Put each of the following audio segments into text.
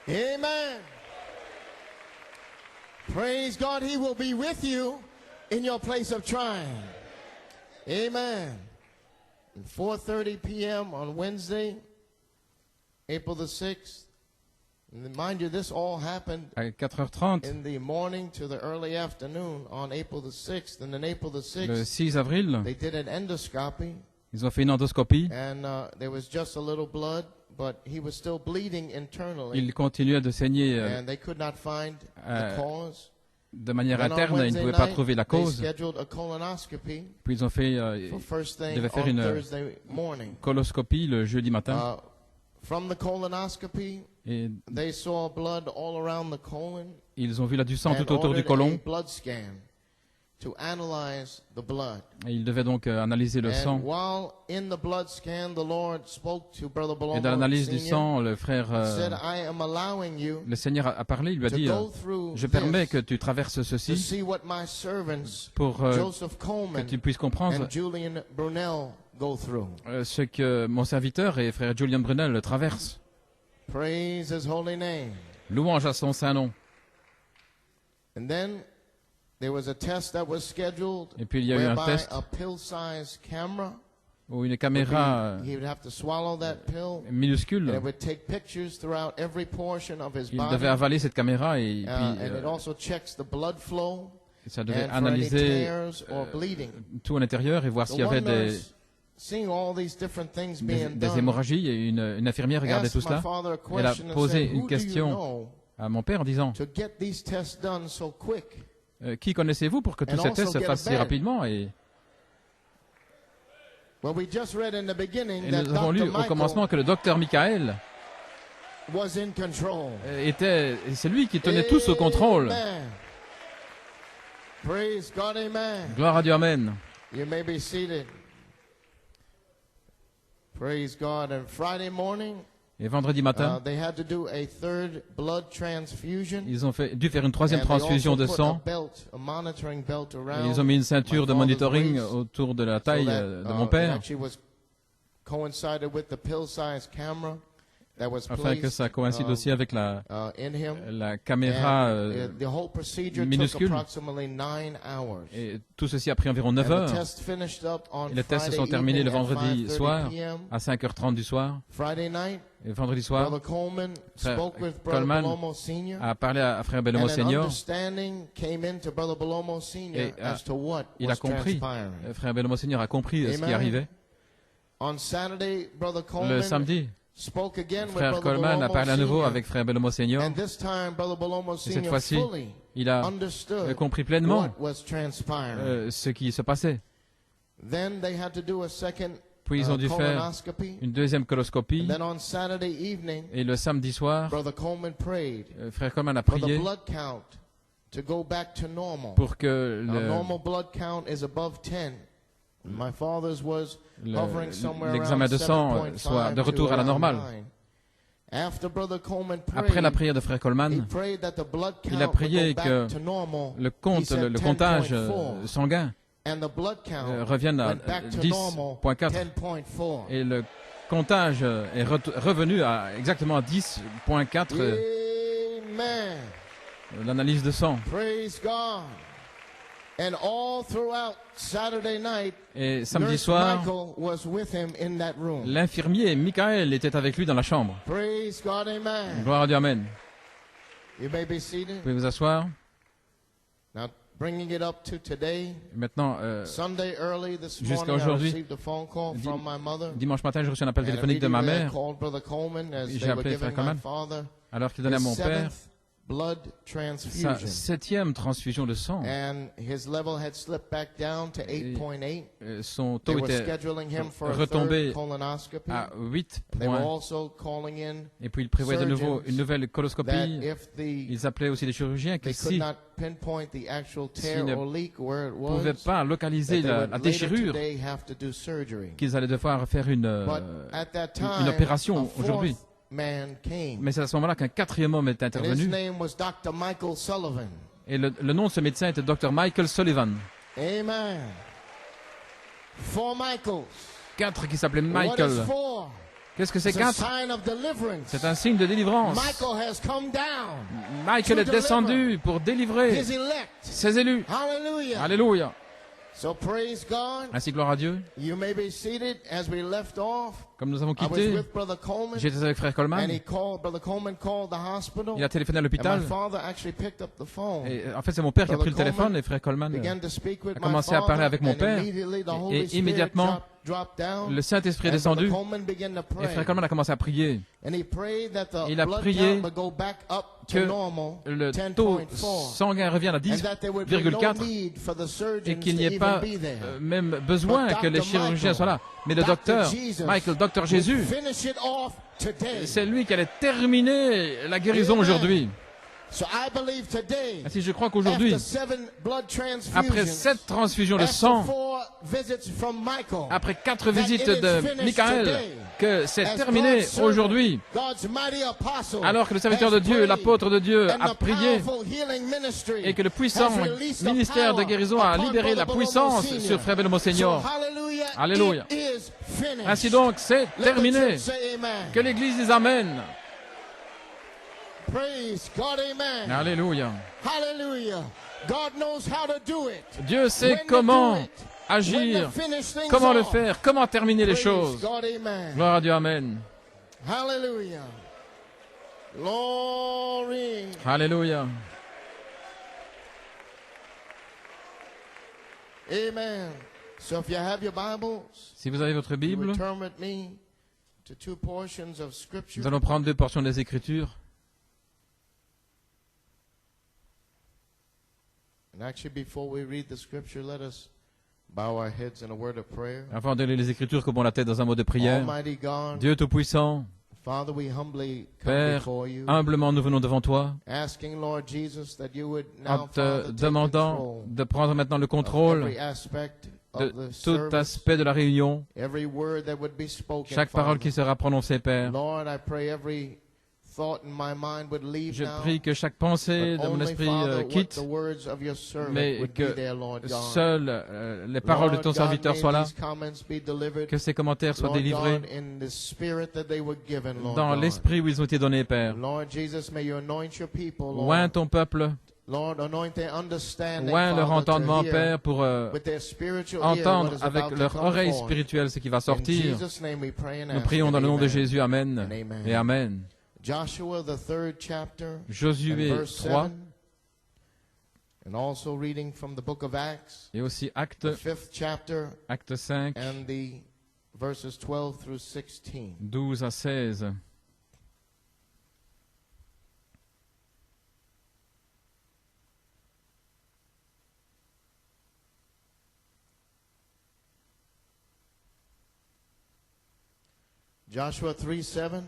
Amen. Praise God, He will be with you in your place of trying. Amen. At 4:30 p.m. on Wednesday, April the 6th. And mind you, this all happened À 4h30, in the morning to the early afternoon on April the 6th. And then April the le 6th, 6 avril, they did an endoscopy. ils ont fait une endoscopie. And there was just a little blood, but he was still bleeding internally. Il continuait de saigner And they could not find the cause. de manière Then on interne, ils ne Wednesday pouvaient pas night, trouver la they cause. scheduled a colonoscopy Puis ils ont fait for first thing devaient faire on une Thursday morning. coloscopie le jeudi matin. From the colonoscopy, Et they saw blood all around the colon ils ont vu là du sang and tout autour du ordered a côlon. blood scan to analyze the blood. Et ils devaient donc analyser le And sang. while in the blood scan, the Lord spoke to Brother Et dans Balomo l'analyse du Sr. sang, le frère, said, I am allowing you le Seigneur a parlé, il lui a to dit, go through je permets que this tu traverses to ceci see what my servants, pour Joseph que Coleman tu puisses comprendre and Julian Brunel, go through. ce que mon serviteur et frère Julian Brunel traversent. Praise His holy name. Louange à son saint nom. And then there was a test that was scheduled Et puis il y a eu un whereby test a pill-sized camera, où une caméra he would have to swallow that pill, and it minuscule, would take pictures throughout every portion of his il body. devait avaler cette caméra et And puis it also checks the blood flow ça devait and for any analyser tears or bleeding. tout à l'intérieur et voir The s'il y avait one nurse, seeing all these different things being des done, hémorragies. Et une infirmière regardait asked tout my cela. father a Elle a question and posé said, une who do you question know à mon père en disant, to get these tests done so quick? qui connaissez-vous pour que tous And ces also tests se get a fassent si bed. rapidement? Et Well, we just read in the beginning that nous avons lu Dr. au commencement Michael que le docteur Michael was in control. c'est lui qui tenait tout sous contrôle. Amen. Praise God, amen. Gloire à Dieu, amen. You may be seated. Praise God. And Friday morning, Et vendredi matin, they had to do a third blood transfusion. ils ont dû faire une troisième And they transfusion also de put sang. a belt, a monitoring belt Et around ils ont mis une ceinture my de father's monitoring waist autour de la so taille that, de mon it père, actually was coincided with the pill-sized camera that was afin que ça placed coïncide aussi avec la in him. caméra And the whole procedure took minuscule. approximately 9 hours. Et tout ceci a pris environ 9 And the heures. test finished up on Et les tests se Friday sont terminés le evening at vendredi 5:30 soir p.m. à 5h30 du soir. Friday night, Et vendredi soir, Brother Coleman Frère spoke with Brother Coleman Balomo Sr. a parlé à frère Bellomo And an Senior. understanding came into Brother Balomo Sr. Et, as to what Il was a compris, transpiring. frère Bellomo Senior a compris ce qui Amen. arrivait. On Saturday, Brother Le Coleman samedi, spoke again with frère Brother Coleman a Balomo parlé à nouveau Sr. avec frère Bellomo Senior. And this time, Brother Balomo Et cette Sr. fois-ci, fully il a understood compris pleinement what was transpiring. ce qui se passait. Then they had to do a second Puis ils ont dû faire colonoscopy. une deuxième coloscopie. And then on Saturday evening, Et le samedi soir, Brother Coleman prayed frère Coleman a for the prié blood count to go back to normal. pour que Now, normal blood count is above 10. My father's was hovering somewhere l'examen around de sang 7.5 soit de to retour à la around normale. 9. After Brother Coleman Après la prayed, prière de frère he Coleman, prayed that the blood il a count would prié go que back to normal. le He said le comptage 10.4. sanguin And the blood count revienne à went back to normal, 10.4 10.4. et le comptage est revenu à exactement à 10.4 Amen. l'analyse de sang. Praise God. And all throughout Saturday night, Et samedi Nurse soir, Michael was with him in that room. l'infirmier Michael était avec lui dans la chambre. Praise God, amen. Gloire à Dieu, amen. You may be seated. Vous pouvez vous asseoir. Now, bringing it up to today, Maintenant, Sunday early this jusqu'à morning, I aujourd'hui, received a phone call from my mother. dimanche matin, j'ai reçu un appel And téléphonique de ma immediately I mère called Brother Coleman as J'ai they were appelé giving Frère Coleman. my father alors qu'il donnait à his mon père 7th blood sa transfusion. 7e transfusion de sang. And his level had slipped back down to 8.8. Son They taux were était scheduling him for a retombé third colonoscopy. à 8 They were points. also calling in Et puis il prévoyait de nouveau une nouvelle that coloscopie. if Ils appelaient aussi des chirurgiens qui, they could si not pinpoint the actual tear S'ils ne or leak where it ne pouvaient was, pas that localiser they la would later déchirure, today have to do surgery. qu'ils allaient devoir faire une But at that time, opération a aujourd'hui. fourth man came. Mais c'est à ce moment-là qu'un 4e homme est And his intervenu. name was Dr. Michael Sullivan. Et le nom de ce médecin était Dr. Michael Sullivan. Amen. 4 Michaels. 4 qui s'appelaient What Michael. is 4? Qu'est-ce que c'est It's a 4? sign of deliverance. C'est un signe de délivrance. Michael has come down. Michael est descendu pour délivrer His elect. ses élus. Hallelujah. Alléluia. So praise God. Ainsi, gloire à Dieu. You may be seated as we left off. Comme nous avons I was quitté, with Brother Coleman, j'étais avec frère and Coleman. Brother Coleman called the hospital, Il a téléphoné à and l'hôpital. my father actually picked up the phone. Et en fait, c'est mon père qui a pris le Brother téléphone et frère Coleman Began to speak with a my commencé à father, parler avec mon and père. immediately the Holy Et Spirit immédiatement, dropped down, le Saint-Esprit est and Brother descendu Coleman began to et pray. frère Coleman a commencé à prier. And he prayed that the Il a blood prié count would go back up to que normal, le taux 10.4, sanguin revienne à and that there would be no 10,4 need for the et surgeons qu'il n'y to ait pas even be there. même besoin que les chirurgiens soient là. Mais le docteur, Michael, docteur Jésus, Finish it off today. c'est lui qui allait terminer la guérison aujourd'hui. So I believe today, Ainsi, je crois qu'aujourd'hui, after 7 blood transfusions, après 7 transfusions de after sang, 4 visits from Michael, après 4 visites de Michael, que c'est terminé aujourd'hui, God's mighty apostle alors que le serviteur de Dieu, l'apôtre de Dieu, a prié et que le puissant ministère de guérison a libéré la puissance sur Frère Bellomo Senior. Alléluia. Ainsi donc, c'est terminé. Que l'Église dise Amen. Praise God, amen. Alléluia. Hallelujah. God knows how to do it. Dieu sait When to comment do it. agir, When to finish things comment le off. faire, comment terminer les Praise choses. God, amen. Gloire à Dieu, Amen. Hallelujah. Glory. Alléluia. Amen. So if you have your Bibles, Si vous avez votre you Bible, would turn with me to 2 portions of Scripture. nous allons prendre 2 portions des Écritures. And actually, before we read the Scripture, let us bow our heads in a word of prayer. Avant de lire les Écritures, courbons la tête dans un mot de prière. Almighty God, Dieu Tout-Puissant, Father, we humbly come Père, before you, humblement nous venons devant toi, asking, Lord Jesus, that you would en now, te Father, take demandant control de prendre maintenant le of contrôle every aspect de of the tout service, aspect de la réunion, every word that would be spoken, chaque parole Father. qui sera prononcée, Père. Lord, I pray every thought in my mind would leave Je now, prie que chaque pensée but de mon only, esprit Father, what quitte, the words of your servant mais would be que there, Lord God. seules les paroles de Lord ton God, serviteur may soient là, these comments be delivered, que ces commentaires soient Lord délivrés God, in the spirit that they were given, Lord dans God. l'esprit où ils ont été donnés, Père. Lord Jesus, may you anoint your people, Lord. Oint ton peuple, Lord, anoint their understanding, oint leur Father, to entendement, hear Père, pour with their spiritual ear what entendre is avec about to leur come oreille forth. spirituelle ce qui va In sortir. Jesus' name we pray and Nous ask, prions dans le nom de amen. Jésus, Amen And amen. et Amen. Joshua, the 3rd chapter, and Josué verse 3 7, and also reading from the book of Acts, et aussi the Acte 5th chapter, 5, and the verses 12 through 16. 12 à 16. Joshua 3:7.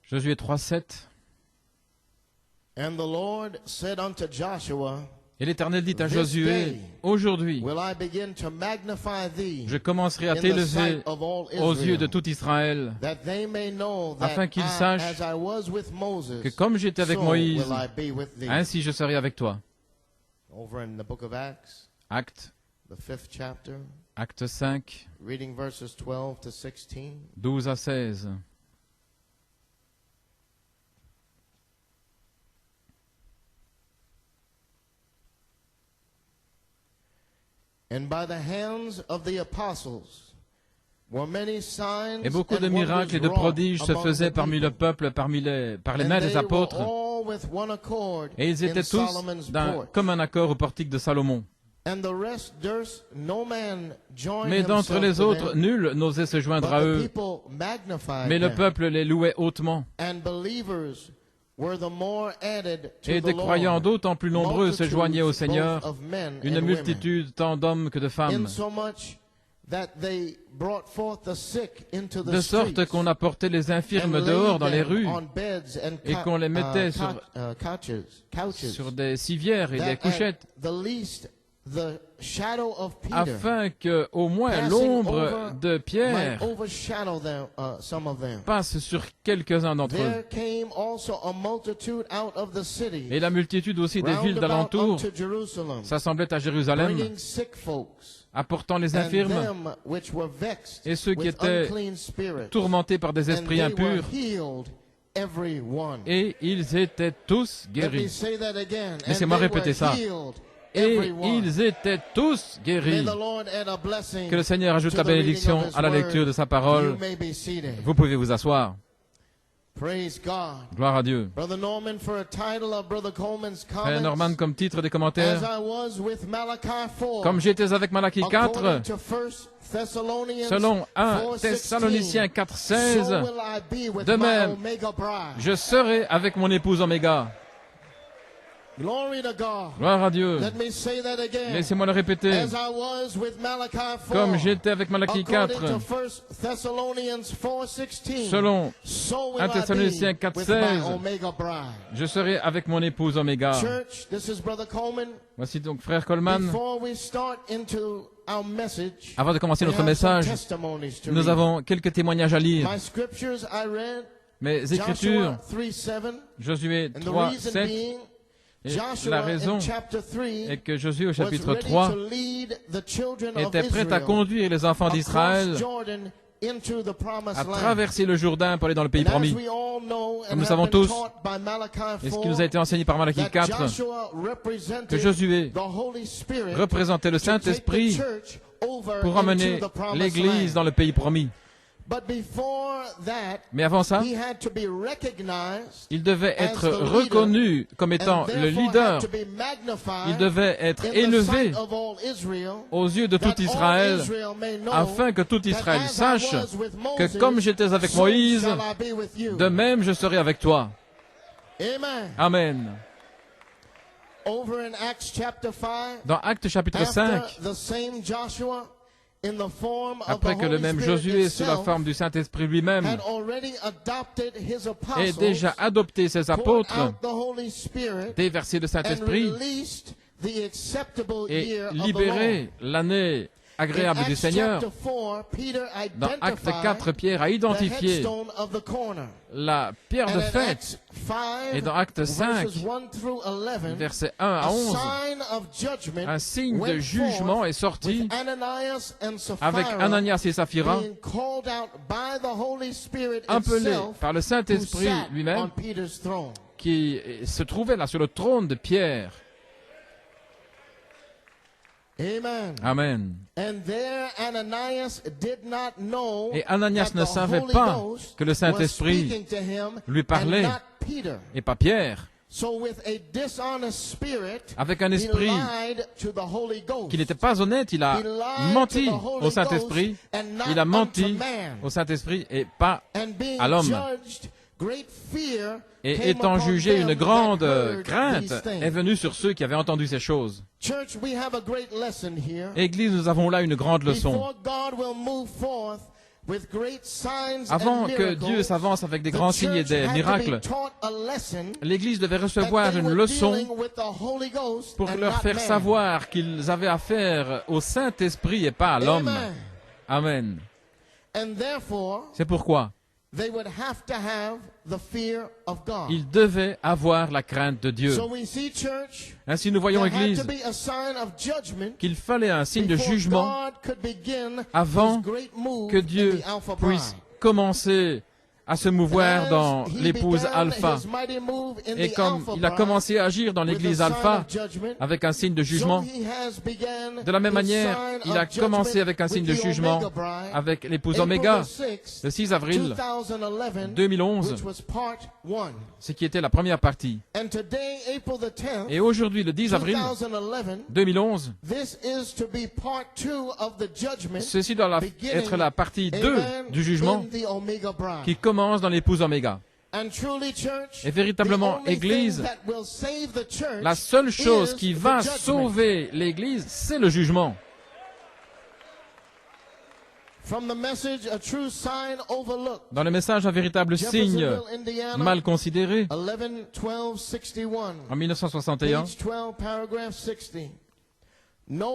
Josué 3, 7. And the Lord said unto Joshua, Et l'Éternel dit à This Josué, day aujourd'hui, will I begin to magnify thee je commencerai à in the t'élever sight of all aux yeux de Israel, tout Israël, that they may know that afin qu'ils I, sachent as I was with que Moses, comme j'étais avec so Moïse, will I be with thee. ainsi je serai avec toi. Over in the book of Acts, Acte, the 5th chapter, Acte 5, reading verses 12 to 16. 12 à 16. And by the hands of the apostles were many signs Et beaucoup de and miracles et de wonders prodiges wrought se among faisaient the parmi le people. peuple, par les And mains des they were apôtres, all with one accord et ils in étaient tous Solomon's d'un porch. commun accord au portique de Salomon. And the rest durst no man join Mais d'entre himself les to autres, them, nul n'osait se but joindre à the eux, people magnified mais le them. peuple les louait hautement. And believers were the more added to Et the des croyants Lord. d'autant plus nombreux se joignaient au Multitudes Seigneur, both of men une and women. multitude tant d'hommes que de femmes, Insomuch that they brought forth the sick into the de sorte streets, qu'on apportait les infirmes and laid dehors dans les them rues, on beds and et qu'on les mettait couches, sur des civières et des couchettes, the least afin que au moins l'ombre de Pierre passe sur quelques-uns d'entre eux. Et la multitude aussi des villes d'alentour s'assemblait à Jérusalem, apportant les infirmes et ceux qui étaient tourmentés par des esprits impurs, et ils étaient tous guéris. Laissez-moi répéter ça. Et ils étaient tous guéris. Que le Seigneur ajoute la bénédiction à la lecture de sa parole. Vous pouvez vous asseoir. Gloire à Dieu. Frère Norman, comme titre des commentaires, comme j'étais avec Malachie 4, selon 1 Thessaloniciens 4:16, de même, je serai avec mon épouse Oméga. Gloire à Dieu. Laissez-moi le répéter. Comme j'étais avec Malachie 4, selon 1 Thessaloniciens 4:16, je serai avec mon épouse Oméga. Voici donc Frère Coleman. Avant de commencer notre message, nous avons quelques témoignages à lire. Mes Écritures, Josué 3:7. Et la raison est que Josué au chapitre 3 était prêt à conduire les enfants d'Israël à traverser le Jourdain pour aller dans le pays promis. Comme nous savons tous, et ce qui nous a été enseigné par Malachie 4, que Josué représentait le Saint-Esprit pour amener l'Église dans le pays promis. Mais avant ça, il devait être reconnu comme étant le leader. Il devait être élevé aux yeux de tout Israël, afin que tout Israël sache que comme j'étais avec Moïse, de même je serai avec toi. Amen. Dans Actes chapitre 5, après que le même Josué, sous la forme du Saint-Esprit lui-même, ait déjà adopté ses apôtres, déversé le Saint-Esprit et libéré l'année agréable du Seigneur, dans Acte 4, Pierre a identifié la pierre de fête. Et dans Acte 5, versets 1 à 11, un signe de jugement est sorti avec Ananias et Saphira, appelés par le Saint-Esprit lui-même, qui se trouvait là sur le trône de Pierre. Amen. Et Ananias ne savait pas que le Saint-Esprit lui parlait et pas Pierre. Avec un esprit qui n'était pas honnête, il a menti au Saint-Esprit. Il a menti au Saint-Esprit et pas à l'homme. Et étant jugé, une grande crainte est venue sur ceux qui avaient entendu ces choses. Église, nous avons là une grande leçon. Avant que Dieu s'avance avec des grands signes et des miracles, l'Église devait recevoir une leçon pour leur faire savoir qu'ils avaient affaire au Saint-Esprit et pas à l'homme. Amen. C'est pourquoi ils devaient avoir la crainte de Dieu. Ainsi, nous voyons, Église, qu'il fallait un signe de jugement avant que Dieu puisse commencer à se mouvoir dans l'épouse Alpha. Et comme il a commencé à agir dans l'église Alpha avec un signe de jugement, de la même manière, il a commencé avec un signe de jugement avec l'épouse Oméga le 6 avril 2011, ce qui était la première partie. Et aujourd'hui, le 10 avril 2011, ceci doit être la partie 2 du jugement qui commence dans l'épouse Oméga. Et véritablement, Église, la seule chose qui va sauver l'Église, c'est le jugement. Dans le message, un véritable signe mal considéré, en 1961, Noé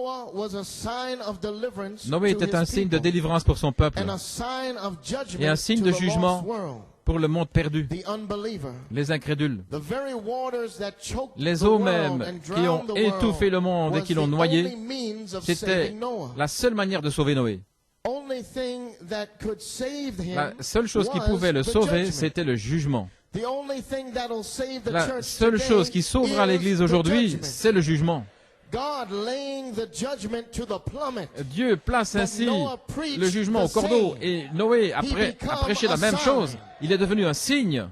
était un signe de délivrance pour son peuple et un signe de jugement pour le monde perdu, les incrédules. Les eaux mêmes qui ont étouffé le monde et qui l'ont noyé, c'était la seule manière de sauver Noé. La seule chose qui pouvait le sauver, c'était le jugement. La seule chose qui sauvera l'Église aujourd'hui, c'est le jugement. Dieu place ainsi le jugement au cordeau et Noé a prêché la même chose. Il est devenu un signe.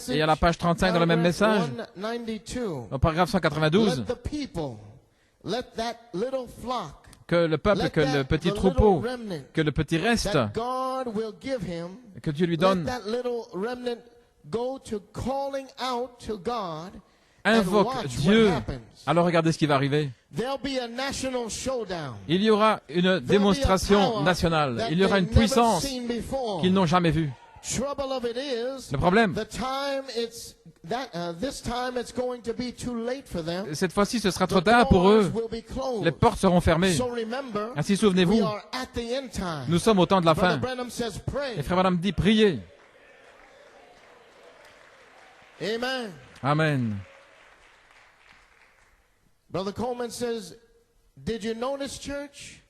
Et à la page 35 dans le même message, au paragraphe 192, que le peuple, que le petit troupeau, que le petit reste, que Dieu lui donne, invoque Dieu. Alors regardez ce qui va arriver. Il y aura une démonstration nationale. Il y aura une puissance qu'ils n'ont jamais vue. Le problème, cette fois-ci, ce sera trop tard pour eux. Les portes seront fermées. Ainsi, souvenez-vous, nous sommes au temps de la fin. Et Frère Branham dit, priez. Amen.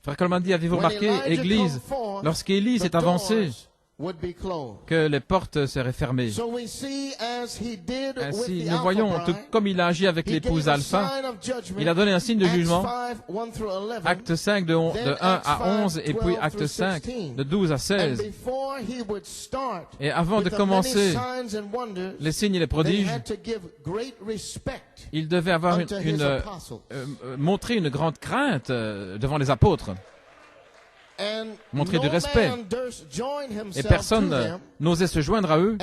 Frère Coleman dit, avez-vous remarqué, Église, lorsqu'Élie s'est avancé, que les portes seraient fermées. Ainsi, nous voyons, tout comme il a agi avec l'épouse Alpha, il a donné un signe de jugement, acte 5 de 1 à 11, et puis acte 5 de 12 à 16. Et avant de commencer les signes et les prodiges, il devait avoir montrer une grande crainte devant les apôtres. Montrer du respect. Et personne n'osait se joindre à eux.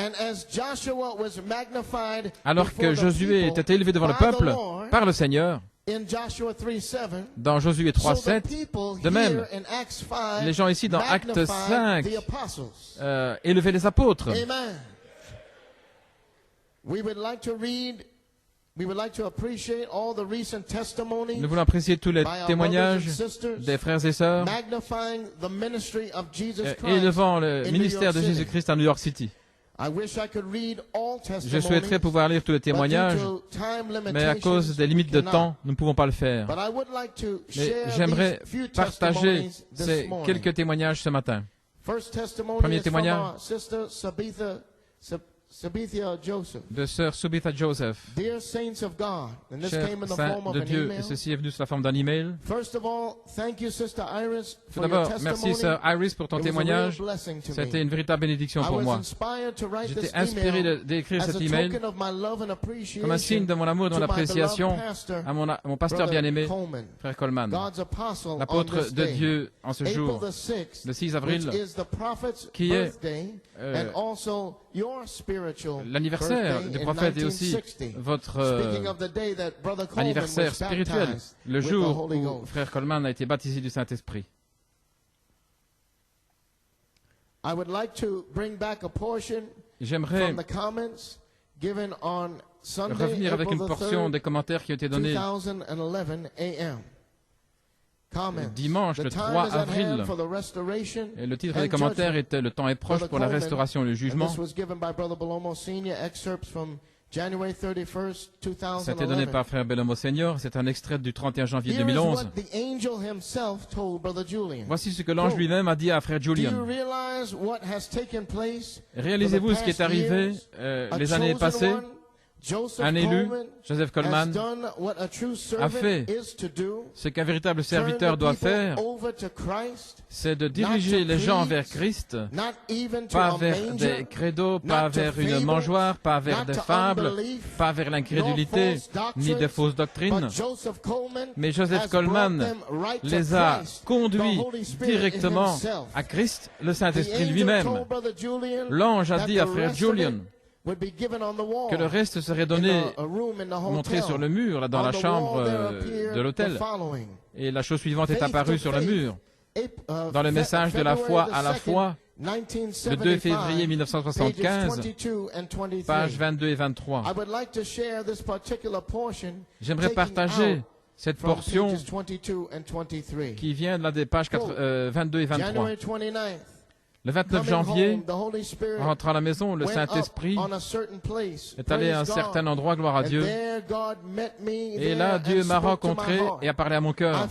Alors que Josué était élevé devant le peuple par le Seigneur, dans Josué 3:7, de même, les gens ici dans Acte 5 élevaient les apôtres. Nous voulons apprécier tous les témoignages des frères et sœurs élevant le ministère de Jésus-Christ à New York City. Je souhaiterais pouvoir lire tous les témoignages, mais à cause des limites de temps, nous ne pouvons pas le faire. Mais j'aimerais partager ces quelques témoignages ce matin. Premier témoignage de sœur Subitha Joseph. Chers saints de Dieu, et ceci est venu sous la forme d'un email. Tout d'abord, merci sœur Iris pour ton témoignage. C'était une véritable bénédiction pour moi. J'étais inspiré d'écrire cet email comme un signe de mon amour et de mon appréciation à mon pasteur bien-aimé, frère Coleman, l'apôtre de Dieu en ce jour, le 6 avril, qui est l'anniversaire du prophète et aussi votre anniversaire spirituel, le jour où frère Coleman a été baptisé du Saint-Esprit. J'aimerais revenir avec une portion des commentaires qui ont été donnés dimanche, le 3 avril, et le titre des commentaires était « Le temps est proche pour la restauration et le jugement ». C'était donné par frère Bellomo Senior, c'est un extrait du 31 janvier 2011. Voici ce que l'ange lui-même a dit à frère Julian. Réalisez-vous ce qui est arrivé les années passées? Un élu, Joseph Coleman, a fait ce qu'un véritable serviteur doit faire, c'est de diriger les gens vers Christ, pas vers des credos, pas vers une mangeoire, pas vers des fables, pas vers l'incrédulité, ni des fausses doctrines. Mais Joseph Coleman les a conduits directement à Christ, le Saint-Esprit lui-même. L'ange a dit à frère Julian que le reste serait donné, montré sur le mur, là, dans la chambre de l'hôtel. Et la chose suivante est apparue sur le mur. dans le message de la foi à la foi, le 2 février 1975, pages 22 et 23. J'aimerais partager cette portion qui vient de la des pages 22 et 23. Le 29 janvier, en rentrant à la maison, le Saint-Esprit est allé à un certain endroit, gloire à Dieu. Et là, Dieu m'a rencontré et a parlé à mon cœur.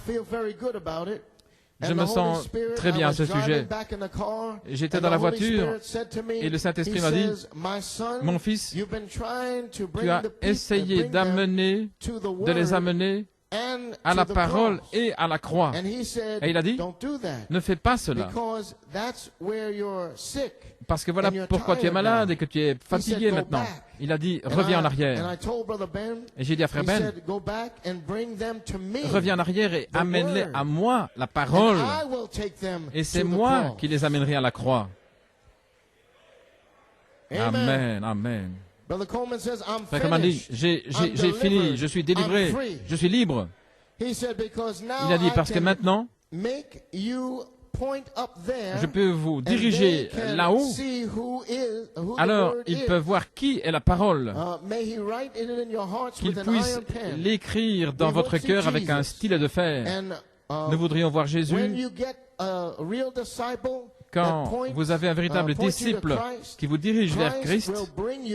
Je me sens très bien à ce sujet. J'étais dans la voiture et le Saint-Esprit m'a dit, « Mon fils, tu as essayé de les amener à la parole et à la croix. » Et il a dit, « Ne fais pas cela. Parce que voilà pourquoi tu es malade et que tu es fatigué maintenant. » Il a dit, « Reviens en arrière. » Et j'ai dit à frère Ben, « Reviens en arrière et amène-les à moi, la parole. Et c'est moi qui les amènerai à la croix. » Amen, amen. Frère Coleman dit, j'ai fini, je suis délivré, je suis libre. Il a dit, parce que maintenant, je peux vous diriger là-haut, alors ils peuvent voir qui est la parole. Qu'ils puissent l'écrire dans votre cœur avec un stylet de fer. Nous voudrions voir Jésus. Quand vous avez un véritable disciple qui vous dirige vers Christ,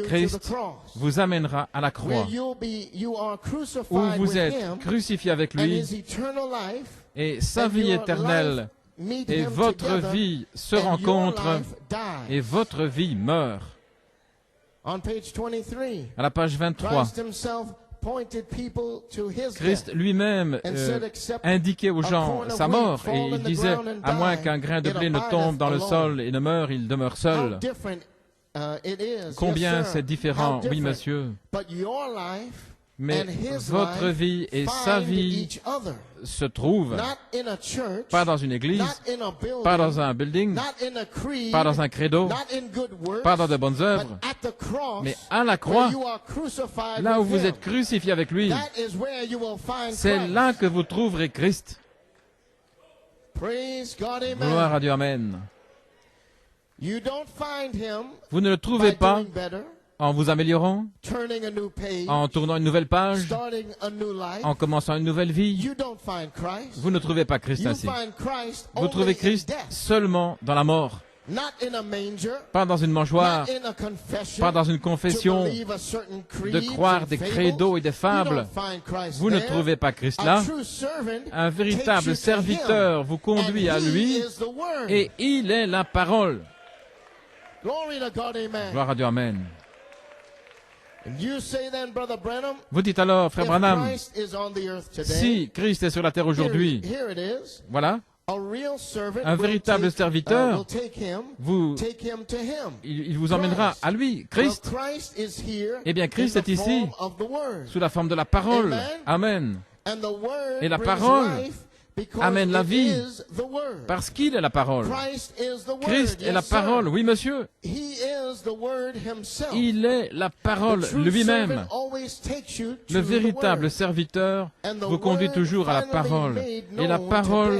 Christ vous amènera à la croix, où vous êtes crucifié avec lui, et sa vie éternelle et votre vie se rencontrent, et votre vie meurt. À la page 23, Christ lui-même indiquait aux gens sa mort et il disait, à moins qu'un grain de blé ne tombe dans le sol et ne meure, il demeure seul. Combien c'est différent, oui monsieur, mais votre vie et sa vie se trouvent pas dans une église, pas dans un building, pas dans un credo, pas dans de bonnes œuvres, mais à la croix, là où vous êtes crucifié avec lui, c'est là que vous trouverez Christ. Gloire à Dieu, amen. Vous ne le trouvez pas en vous améliorant, en tournant une nouvelle page, en commençant une nouvelle vie. Vous ne trouvez pas Christ ainsi. Vous trouvez Christ seulement dans la mort. Pas dans une mangeoire, pas dans une confession, de croire des credos et des fables. Vous ne trouvez pas Christ là. Un véritable serviteur vous conduit à lui et il est la parole. Gloire à Dieu, amen. Vous dites alors, frère Branham, si Christ est sur la terre aujourd'hui, voilà, un véritable serviteur, il vous emmènera à lui, Christ. Eh bien, Christ est ici, sous la forme de la parole. Amen. Et la parole amène la vie, parce qu'il est la parole. Christ est la parole, oui monsieur. Il est la parole lui-même. Le véritable serviteur vous conduit toujours à la parole. Et la parole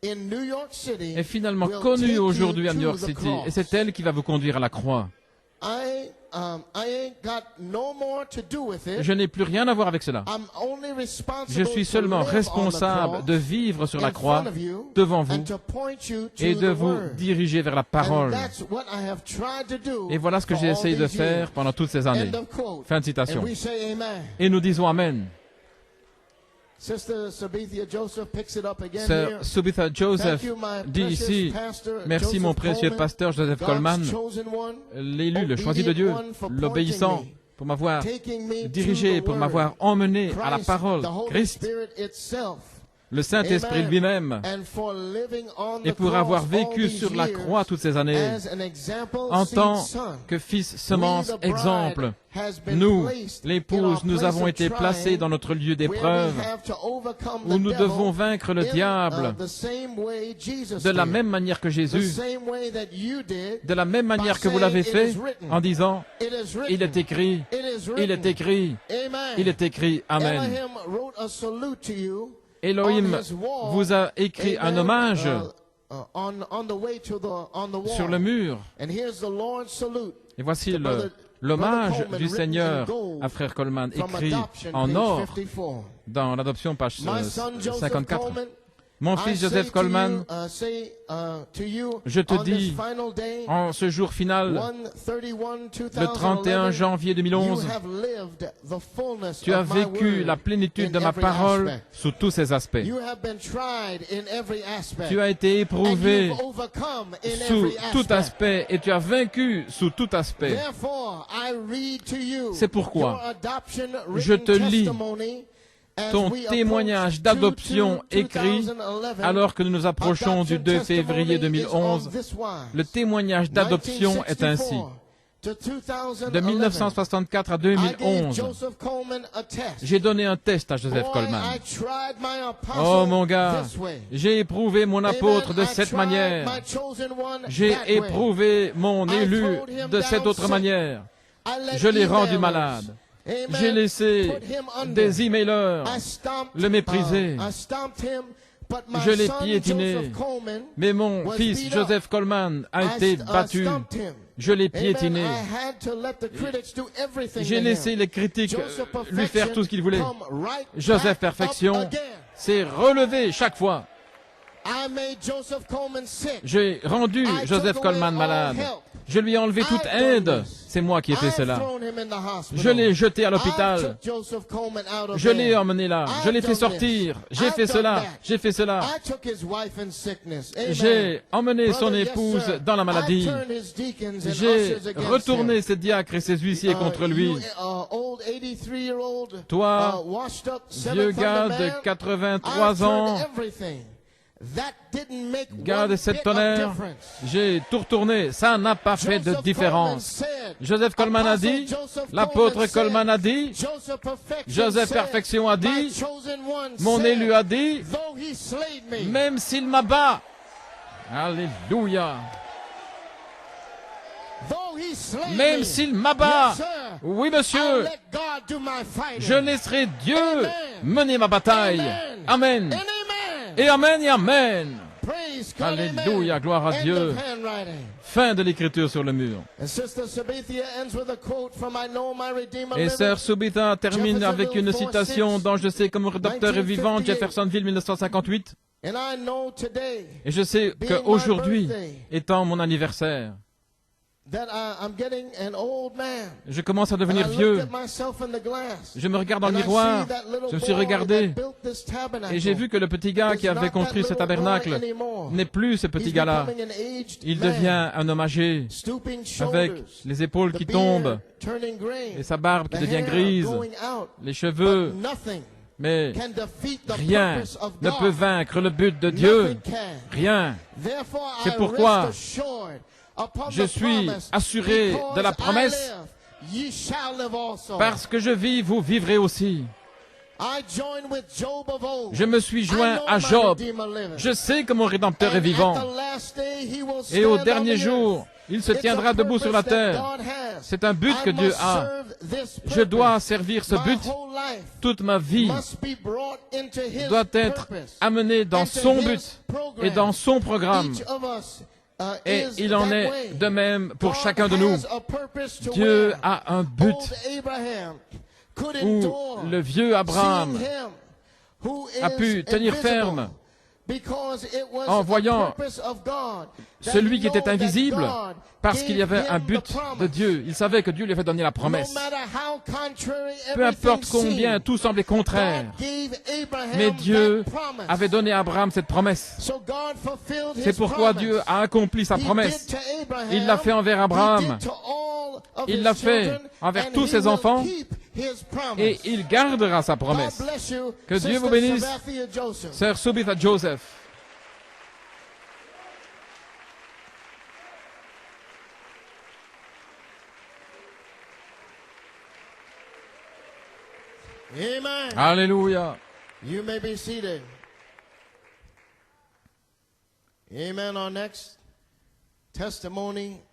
est finalement connue aujourd'hui à New York City. Et c'est elle qui va vous conduire à la croix. Je n'ai plus rien à voir avec cela. Je suis seulement responsable de vivre sur la croix devant vous et de vous diriger vers la parole. Et voilà ce que j'ai essayé de faire pendant toutes ces années. Fin de citation. Et nous disons Amen. Sœur Subitha Joseph dit ici, merci mon précieux pasteur Joseph Coleman, l'élu, le choisi de Dieu, l'obéissant, pour m'avoir dirigé, pour m'avoir emmené à la parole, Christ, le Saint-Esprit lui-même, et pour avoir vécu sur la croix toutes ces années, en tant que fils semence exemple, nous, l'épouse, nous avons été placés dans notre lieu d'épreuve, où nous devons vaincre le diable de la même manière que Jésus, de la même manière que vous l'avez fait, en disant, il est écrit, il est écrit, il est écrit, Amen. Elohim vous a écrit un hommage sur le mur. Et voici l'hommage du Seigneur à Frère Coleman, écrit en or dans l'adoption, page 54. Mon fils Joseph Coleman, je te dis, en ce jour final, le 31 janvier 2011, tu as vécu la plénitude de ma parole sous tous ses aspects. Tu as été éprouvé sous tout aspect et tu as vaincu sous tout aspect. C'est pourquoi je te lis ton témoignage d'adoption écrit alors que nous nous approchons du 2 février 2011. Le témoignage d'adoption est ainsi. De 1964 à 2011, j'ai donné un test à Joseph Coleman. Oh mon gars, j'ai éprouvé mon apôtre de cette manière. J'ai éprouvé mon élu de cette autre manière. Je l'ai rendu malade. J'ai laissé des emailers le mépriser. Je l'ai piétiné. Mais mon fils Joseph Coleman a été battu. Je l'ai piétiné. J'ai laissé les critiques lui faire tout ce qu'ils voulaient. Joseph Perfection s'est relevé chaque fois. J'ai rendu Joseph Coleman malade. Je lui ai enlevé toute aide. C'est moi qui ai fait cela. Je l'ai jeté à l'hôpital. Je l'ai emmené là. Je l'ai fait sortir. J'ai fait cela. J'ai fait cela. J'ai emmené son épouse dans la maladie. J'ai retourné ses diacres et ses huissiers contre lui. Toi, vieux gars de 83 ans, garde cette tonnerre, j'ai tout retourné, ça n'a pas fait de différence. Joseph Coleman a dit, l'apôtre Coleman a dit, Joseph Perfection a dit, mon élu a dit, même s'il m'abat, alléluia, même s'il m'abat, oui monsieur, je laisserai Dieu mener ma bataille. Amen. Et amen et amen. Alléluia, gloire à Dieu. Fin de l'écriture sur le mur. Et Sœur Subitha termine avec une citation dont je sais que mon rédacteur est vivant, Jeffersonville 1958. Et je sais qu'aujourd'hui, étant mon anniversaire, je commence à devenir vieux. Je me regarde dans le miroir. Je me suis regardé. Et j'ai vu que le petit gars qui avait construit ce tabernacle n'est plus ce petit gars-là. Il devient un homme âgé, avec les épaules qui tombent, et sa barbe qui devient grise, les cheveux. Mais rien ne peut vaincre le but de Dieu. Rien. C'est pourquoi je suis assuré de la promesse. Parce que je vis, vous vivrez aussi. Je me suis joint à Job. Je sais que mon Rédempteur est vivant. Et au dernier jour, il se tiendra debout sur la terre. C'est un but que Dieu a. Je dois servir ce but. Toute ma vie doit être amenée dans son but et dans son programme. Et il en est de même pour chacun de nous. Dieu a un but où le vieux Abraham a pu tenir ferme en voyant celui qui était invisible, parce qu'il y avait un but de Dieu. Il savait que Dieu lui avait donné la promesse. Peu importe combien tout semblait contraire, mais Dieu avait donné à Abraham cette promesse. C'est pourquoi Dieu a accompli sa promesse. Il l'a fait envers Abraham. Il l'a fait envers tous ses enfants. Et il gardera sa promesse. Que Dieu vous bénisse, Sœur Subitha Joseph. Amen. Alléluia. You may be seated. Amen. Our next testimony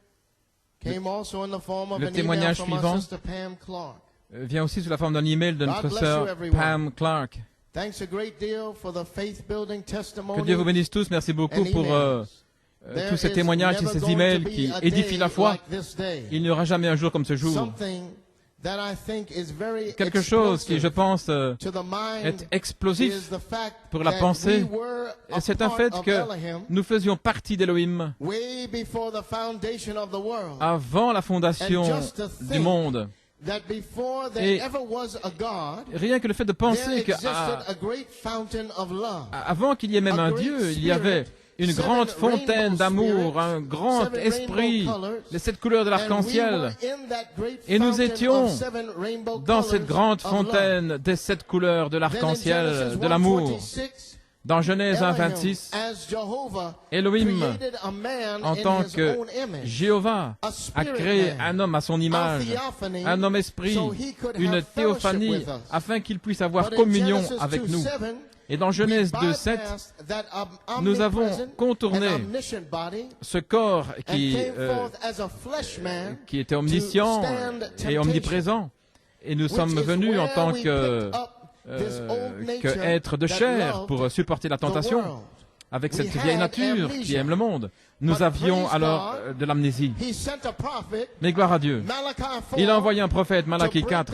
came also in the form of an email from our sister Pam Clark. Vient aussi sous la forme d'un email de notre sœur Pam Clark. Que Dieu vous bénisse tous. Merci beaucoup pour tous ces témoignages et ces emails qui édifient la foi. Il n'y aura jamais un jour comme ce jour. Quelque chose qui, je pense, est explosif pour la pensée, c'est un fait que nous faisions partie d'Élohim avant la fondation du monde. Et rien que le fait de penser qu'avant qu'il y ait même un Dieu, il y avait une grande fontaine d'amour, un grand esprit, les 7 couleurs de l'arc-en-ciel. Et nous étions dans cette grande fontaine des 7 couleurs de l'arc-en-ciel, de l'amour. Dans Genèse 1, 26, Elohim, en tant que Jéhovah, a créé un homme à son image, un homme esprit, une théophanie, afin qu'il puisse avoir communion avec nous. Et dans Genèse 2, 7, nous avons contourné ce corps qui était omniscient et omniprésent. Et nous sommes venus en tant qu'être de chair pour supporter la tentation avec cette vieille nature qui aime le monde. Nous avions alors de l'amnésie. Mais gloire à Dieu. Il a envoyé un prophète, Malachie 4,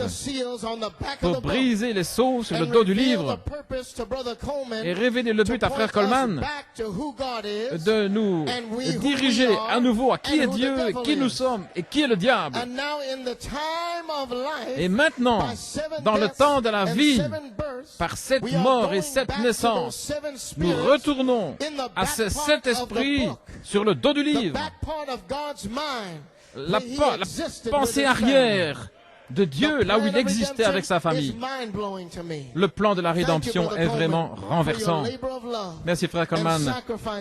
pour briser les sceaux sur le dos du livre et révéler le but à Frère Coleman de nous diriger à nouveau à qui est Dieu, qui nous sommes et qui est le diable. Et maintenant, dans le temps de la vie, par 7 morts et 7 naissances, nous retournons à ces 7 esprits sur le dos du livre. La pensée arrière de Dieu, là où il existait avec sa famille. Le plan de la rédemption est vraiment renversant. Merci Frère Coleman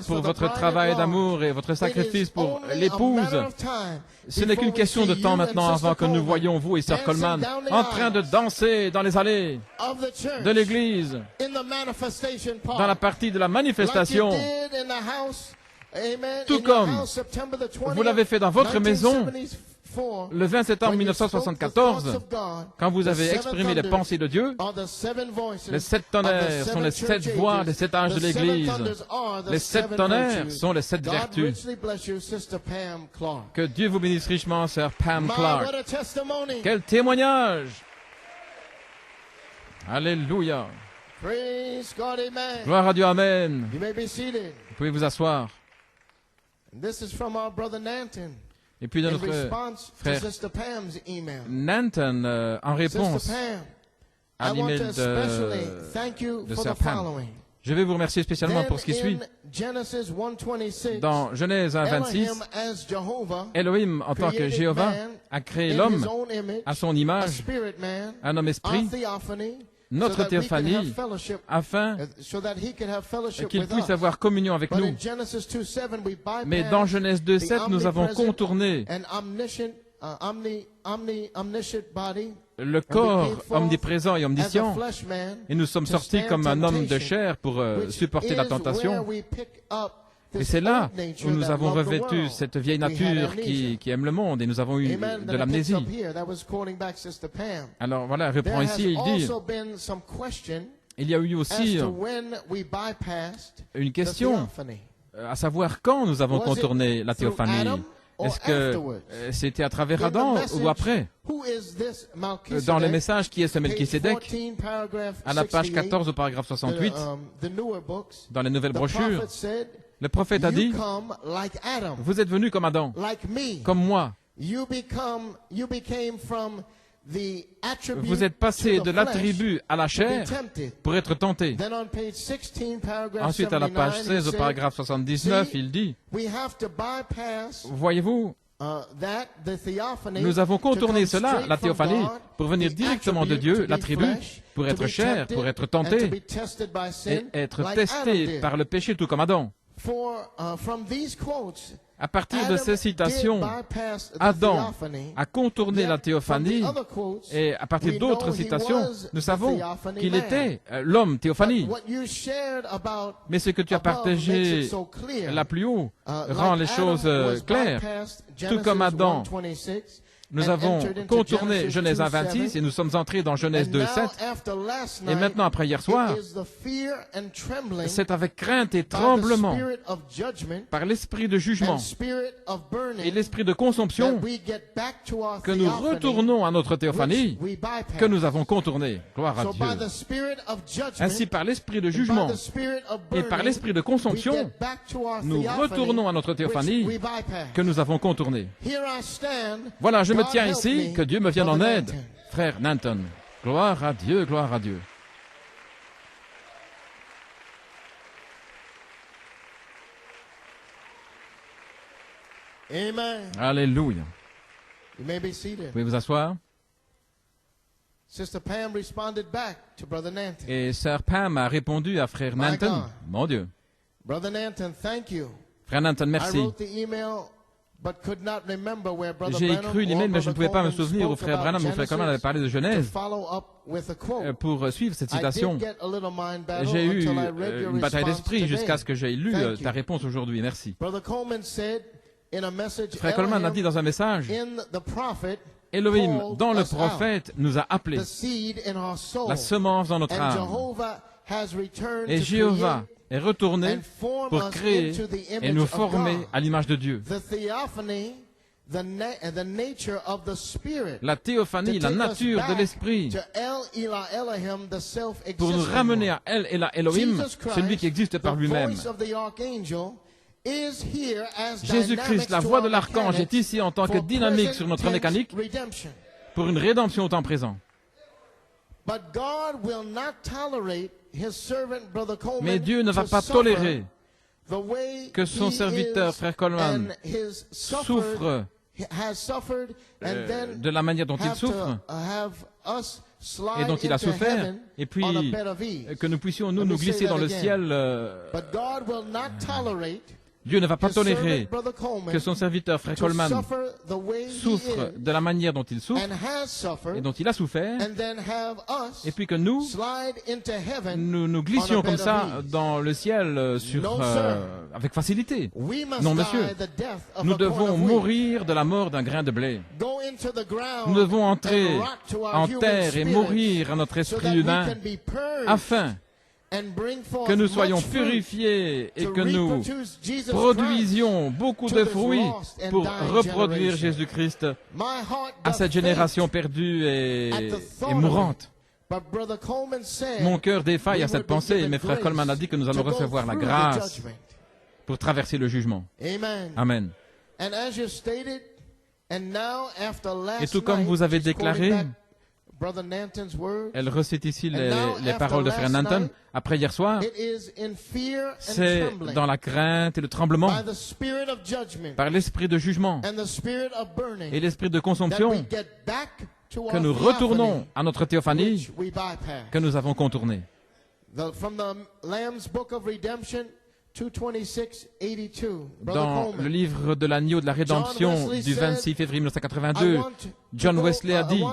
pour votre travail d'amour et votre sacrifice pour l'épouse. Ce n'est qu'une question de temps maintenant avant que nous voyions vous et Sœur Coleman en train de danser dans les allées de l'église, dans la partie de la manifestation, tout comme vous l'avez fait dans votre maison le 20 septembre 1974, quand vous avez exprimé les pensées de Dieu. Les 7 tonnerres sont les 7 voix des 7 âges de l'Église. Les 7 tonnerres sont les 7 vertus. Que Dieu vous bénisse richement, Sœur Pam Clark. Quel témoignage! Alléluia! Gloire à Dieu, Amen. Vous pouvez vous asseoir. Et puis de notre frère Nanton, en réponse à l'email de Sœur Pam, je vais vous remercier spécialement pour ce qui suit. Dans Genèse 1, 26, Elohim, en tant que Jéhovah, a créé l'homme à son image, un homme esprit, notre théophanie, afin qu'il puisse avoir communion avec nous. Mais dans Genèse 2, 7, nous avons contourné le corps omniprésent et omniscient, et nous sommes sortis comme un homme de chair pour supporter la tentation. Et c'est là où nous avons revêtu cette vieille nature qui aime le monde, et nous avons eu de l'amnésie. Alors voilà, il reprend ici et il dit, il y a eu aussi une question, à savoir quand nous avons contourné la théophanie. Est-ce que c'était à travers Adam ou après? Dans les messages, qui est ce Melchisédek? À la page 14 au paragraphe 68, dans les nouvelles brochures, le prophète a dit, vous êtes venus comme Adam, comme moi. Vous êtes passé de l'attribut à la chair pour être tenté. Ensuite, à la page 16, au paragraphe 79, il dit, voyez-vous, nous avons contourné cela, la théophanie, pour venir directement de Dieu, l'attribut, pour être chair, pour être tenté, et être testé par le péché tout comme Adam. À partir de ces citations, Adam a contourné la théophanie, et à partir d'autres citations, nous savons qu'il était l'homme théophanie. Mais ce que tu as partagé là plus haut rend les choses claires. Tout comme Adam nous avons contourné Genèse 1:26 et nous sommes entrés dans Genèse 2:7. Et maintenant, après hier soir, c'est avec crainte et tremblement, par l'esprit de jugement et l'esprit de consomption, que nous retournons à notre théophanie, que nous avons contourné. Gloire à Dieu. Ainsi, par l'esprit de jugement et par l'esprit de consomption, nous retournons à notre théophanie, que nous avons contourné. Voilà, je me tiens ici, que Dieu me vienne en aide, frère Nanton. Gloire à Dieu, gloire à Dieu. Amen. Alléluia. You may be seated. Vous pouvez vous asseoir. Sister Pam responded back to Brother Nanton. Et sœur Pam a répondu à frère Nanton. Mon Dieu. Brother Nanton, thank you. Frère Nanton, merci. J'ai écrit l'email, mais je ne pouvais pas me souvenir où frère Branham ou frère Coleman avait parlé de Genèse pour suivre cette citation. J'ai eu une bataille d'esprit jusqu'à ce que j'aie lu ta réponse aujourd'hui. Merci. Frère Coleman a dit dans un message, Elohim, dans le prophète, nous a appelés la semence dans notre âme. Et Jéhovah est retourné pour créer et nous former à l'image de Dieu. La théophanie, la nature de l'esprit, pour nous ramener à El et la Elohim, celui qui existe par lui-même. Jésus-Christ, la voix de l'archange, est ici en tant que dynamique sur notre mécanique pour une rédemption au temps présent. Mais Dieu ne va pas tolérer que son serviteur, frère Coleman, souffre de la manière dont il souffre et dont il a souffert, et puis que nous puissions nous glisser dans le ciel. Dieu ne va pas tolérer que son serviteur, frère Coleman, souffre de la manière dont il souffre et dont il a souffert, et puis que nous nous glissions comme ça dans le ciel avec facilité. Non, monsieur, nous devons mourir de la mort d'un grain de blé. Nous devons entrer en terre et mourir à notre esprit humain afin que nous soyons purifiés et que nous produisions beaucoup de fruits pour reproduire Jésus-Christ à cette génération perdue et mourante. Mon cœur défaille à cette pensée, mais frère Coleman a dit que nous allons recevoir la grâce pour traverser le jugement. Amen. Et tout comme vous avez déclaré, elle recite ici les paroles de frère Nanton. Après hier soir, c'est dans la crainte et le tremblement, par l'esprit de jugement et l'esprit de consomption, que nous retournons à notre théophanie que nous avons contournée. Dans le livre de l'agneau de la rédemption du 26 février 1982, John Wesley a dit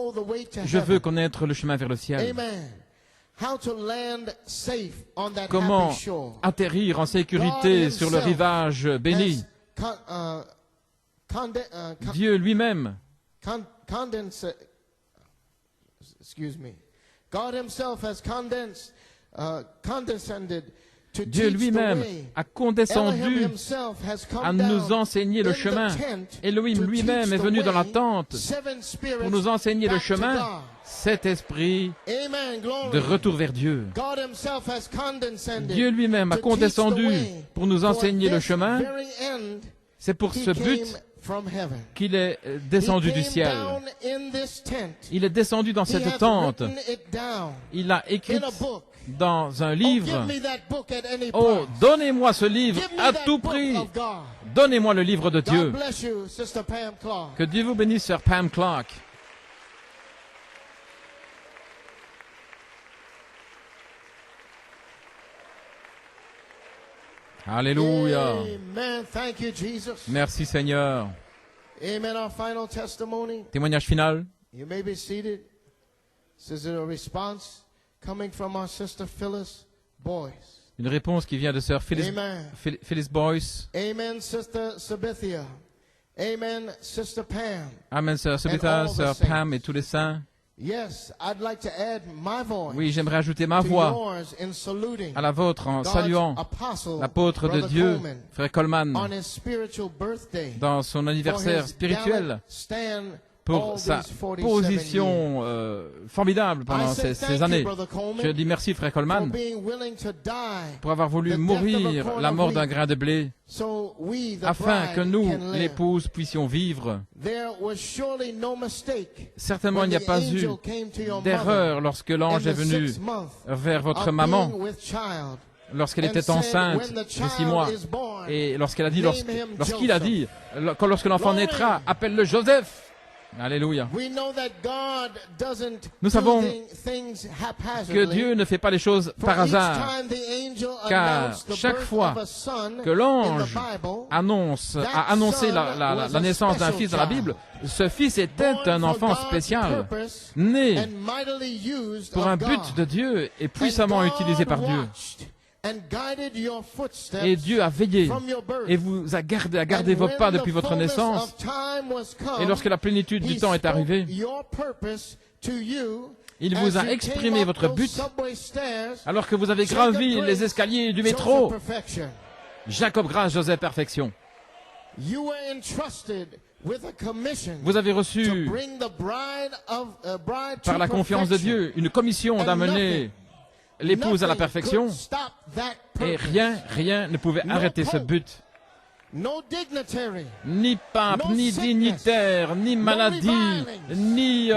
« Je veux connaître le chemin vers le ciel. » Comment atterrir en sécurité sur le rivage béni. Dieu lui-même Dieu lui-même a condescendu à nous enseigner le chemin. Elohim lui-même est venu dans la tente pour nous enseigner le chemin, cet esprit de retour vers Dieu. Dieu lui-même a condescendu pour nous enseigner le chemin. C'est pour ce but qu'il est descendu du ciel. Il est descendu dans cette tente. Il a écrit dans un livre. Oh, donnez-moi ce livre à tout prix. Donnez-moi le livre de Dieu. Que Dieu vous bénisse, sœur Pam Clark. Alléluia. Merci Seigneur. Témoignage final. You may be seated. This is a response coming from our sister Phyllis Boyce. Une réponse qui vient de sœur Phyllis Boyce. Amen, Sister Sabithia. Amen, Sister Pam. Amen, sœur Subita, sœur Pam et tous les saints. Yes, I'd like to add my voice Oui, j'aimerais ajouter ma voix à la vôtre en saluant l'apôtre de Dieu, frère Coleman, dans son anniversaire spirituel, pour sa position formidable pendant ces années. Je dis merci, frère Coleman, pour avoir voulu mourir la mort d'un grain de blé, afin que nous, l'épouse, puissions vivre. Certainement, il n'y a pas eu d'erreur lorsque l'ange est venu vers votre maman, lorsqu'elle était enceinte de 6 mois, et lorsqu'il a dit, lorsque l'enfant naîtra, appelle-le Joseph. Alléluia. Nous savons que Dieu ne fait pas les choses par hasard, car chaque fois que l'ange a annoncé la naissance d'un fils dans la Bible, ce fils était un enfant spécial, né pour un but de Dieu et puissamment utilisé par Dieu. Et Dieu a veillé et vous a gardé vos pas depuis votre naissance. Et lorsque la plénitude du temps est arrivée, il vous a exprimé votre but alors que vous avez gravi les escaliers du métro. Jacob grâce, Joseph perfection. Vous avez reçu par la confiance de Dieu une commission d'amener l'épouse à la perfection, et rien ne pouvait arrêter ce but. Ni pape, ni dignitaire, ni maladie, ni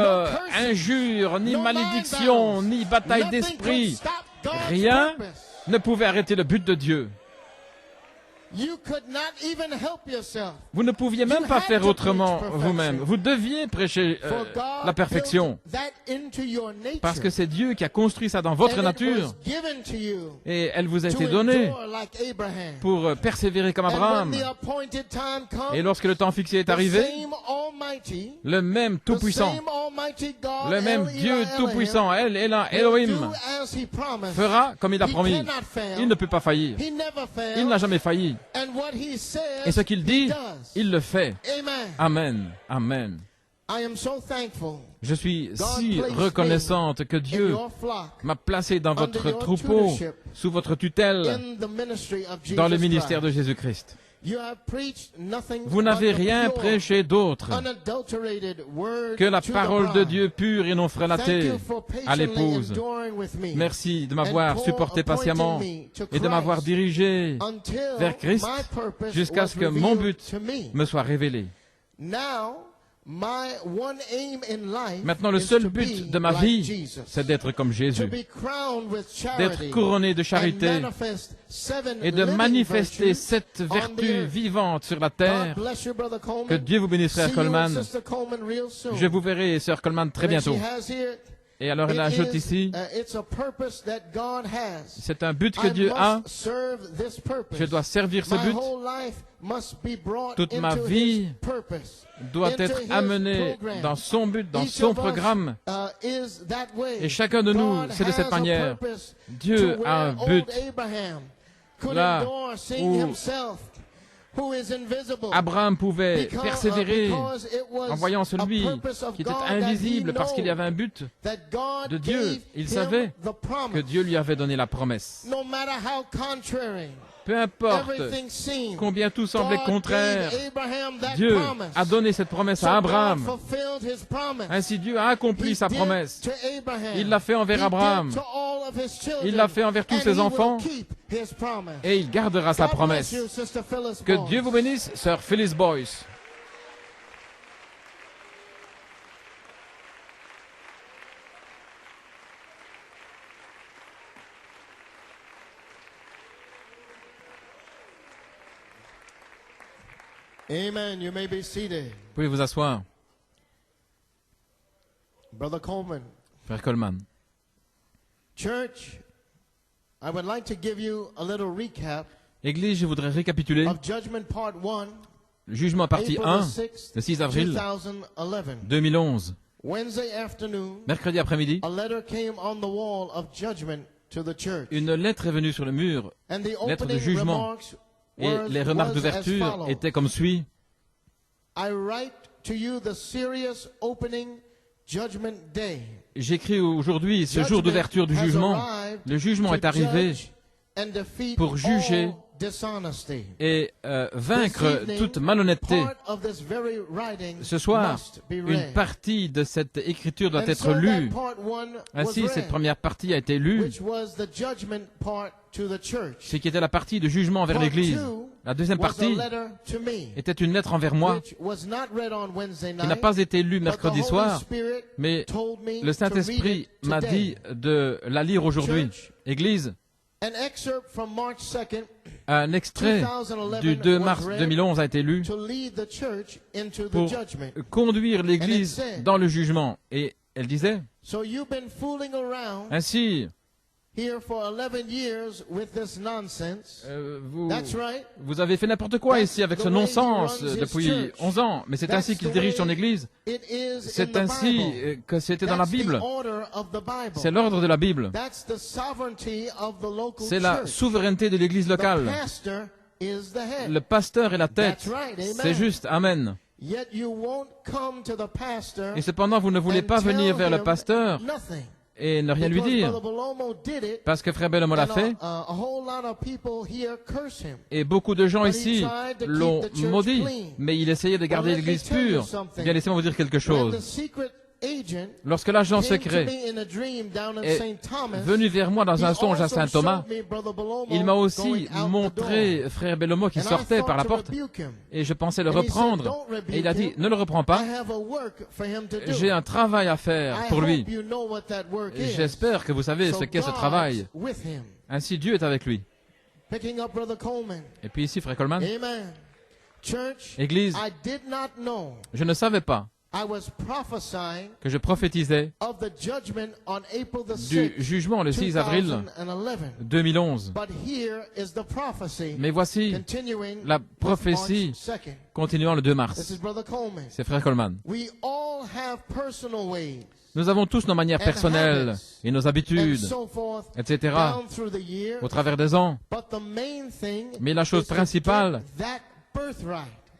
injure, ni malédiction, ni bataille d'esprit. Rien ne pouvait arrêter le but de Dieu. Vous ne pouviez même pas faire autrement vous-même. Vous deviez prêcher la perfection. Parce que c'est Dieu qui a construit ça dans votre nature. Et elle vous a été donnée pour persévérer comme Abraham. Et lorsque le temps fixé est arrivé, le même Tout-Puissant, le même Dieu Tout-Puissant, Elohim, fera comme il a promis. Il ne peut pas faillir. Il n'a jamais failli. Et ce qu'il dit, il le fait. Amen. Amen. Je suis si reconnaissante que Dieu m'a placé dans votre troupeau, sous votre tutelle, dans le ministère de Jésus-Christ. Vous n'avez rien prêché d'autre que la parole de Dieu pure et non frelatée à l'épouse. Merci de m'avoir supporté patiemment et de m'avoir dirigé vers Christ jusqu'à ce que mon but me soit révélé. Maintenant, le seul but de ma vie, c'est d'être comme Jésus, d'être couronné de charité et de manifester cette vertu vivante sur la terre. Que Dieu vous bénisse, frère Coleman. Je vous verrai, sœur Coleman, très bientôt. Et alors elle ajoute ici, c'est un but que Dieu a. Je dois servir ce but. Toute ma vie doit être amenée dans son but, dans son programme. Et chacun de nous, c'est de cette manière. Dieu a un but. Là où Abraham pouvait persévérer en voyant celui qui était invisible parce qu'il y avait un but de Dieu. Il savait que Dieu lui avait donné la promesse. Peu importe combien tout semblait contraire, Dieu a donné cette promesse à Abraham. Ainsi Dieu a accompli sa promesse. Il l'a fait envers Abraham. Il l'a fait envers tous ses enfants. Et il gardera sa promesse. Que Dieu vous bénisse, sœur Phyllis Boyce. Amen. You may be seated. Vous pouvez vous asseoir. Brother Coleman. Frère Coleman. Church, I would like to give you a little recap. Église, je voudrais récapituler of Judgment Part 1, le jugement partie 1, le 6 avril 2011. Wednesday afternoon, mercredi après-midi, a letter came on the wall of judgment to the church. Une lettre est venue sur le mur, lettre de jugement. Et les remarques d'ouverture étaient comme suit. I write to you the serious opening judgment day. J'écris aujourd'hui ce jour d'ouverture du jugement. Le jugement est arrivé pour juger et vaincre toute malhonnêteté. Ce soir, une partie de cette écriture doit être lue. Ainsi, cette première partie a été lue, ce qui était la partie de jugement envers l'Église. La deuxième partie était une lettre envers moi, qui n'a pas été lue mercredi soir, mais le Saint-Esprit m'a dit de la lire aujourd'hui. Église, un extrait du 2 mars 2011 a été lu pour conduire l'Église dans le jugement. Et elle disait, ainsi, vous avez fait n'importe quoi ici avec ce non-sens depuis 11 ans, mais c'est ainsi qu'il dirige son Église. C'est ainsi que c'était dans la Bible. C'est l'ordre de la Bible. C'est la souveraineté de l'Église locale. Le pasteur est la tête. C'est juste. Amen. Et cependant, vous ne voulez pas venir vers le pasteur et ne rien lui dire, parce que Frère Bellomo l'a fait, et beaucoup de gens ici l'ont maudit, mais il essayait de garder l'Église pure. Eh bien, laissez-moi vous dire quelque chose. Lorsque l'agent secret est venu vers moi dans un songe à Saint-Thomas, il m'a aussi montré Frère Bellomo qui sortait par la porte, et je pensais le reprendre, et il a dit, ne le reprends pas, j'ai un travail à faire pour lui. J'espère que vous savez ce qu'est ce travail. Ainsi, Dieu est avec lui. Et puis ici, Frère Coleman, Église, je ne savais pas que je prophétisais du jugement le 6 avril 2011. Mais voici la prophétie continuant le 2 mars. C'est Frère Coleman. Nous avons tous nos manières personnelles et nos habitudes, etc., au travers des ans. Mais la chose principale,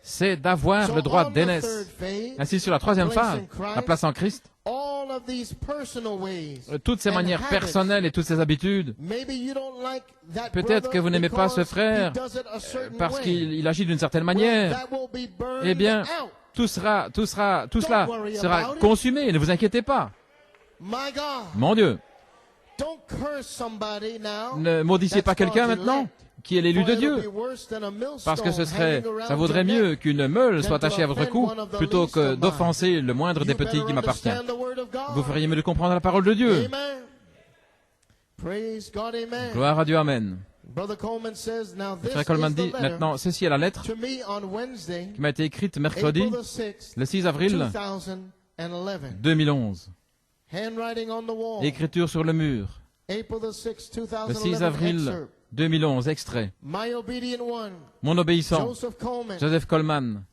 c'est d'avoir le droit d'aînesse. Ainsi, sur la troisième phase, la place en Christ, toutes ces manières personnelles et toutes ces habitudes, peut-être que vous n'aimez pas ce frère parce qu'il agit d'une certaine manière, eh bien, tout cela sera consumé, ne vous inquiétez pas. Mon Dieu, ne maudissez pas quelqu'un maintenant qui est l'élu de Dieu, parce que ça vaudrait mieux qu'une meule soit attachée à votre cou plutôt que d'offenser le moindre des petits qui m'appartient. Vous feriez mieux de comprendre la parole de Dieu. Gloire à Dieu, Amen. Frère Coleman dit, maintenant, ceci est la lettre qui m'a été écrite mercredi, le 6 avril 2011. Écriture sur le mur, le 6 avril 2011, extrait. Mon obéissant, Joseph Coleman,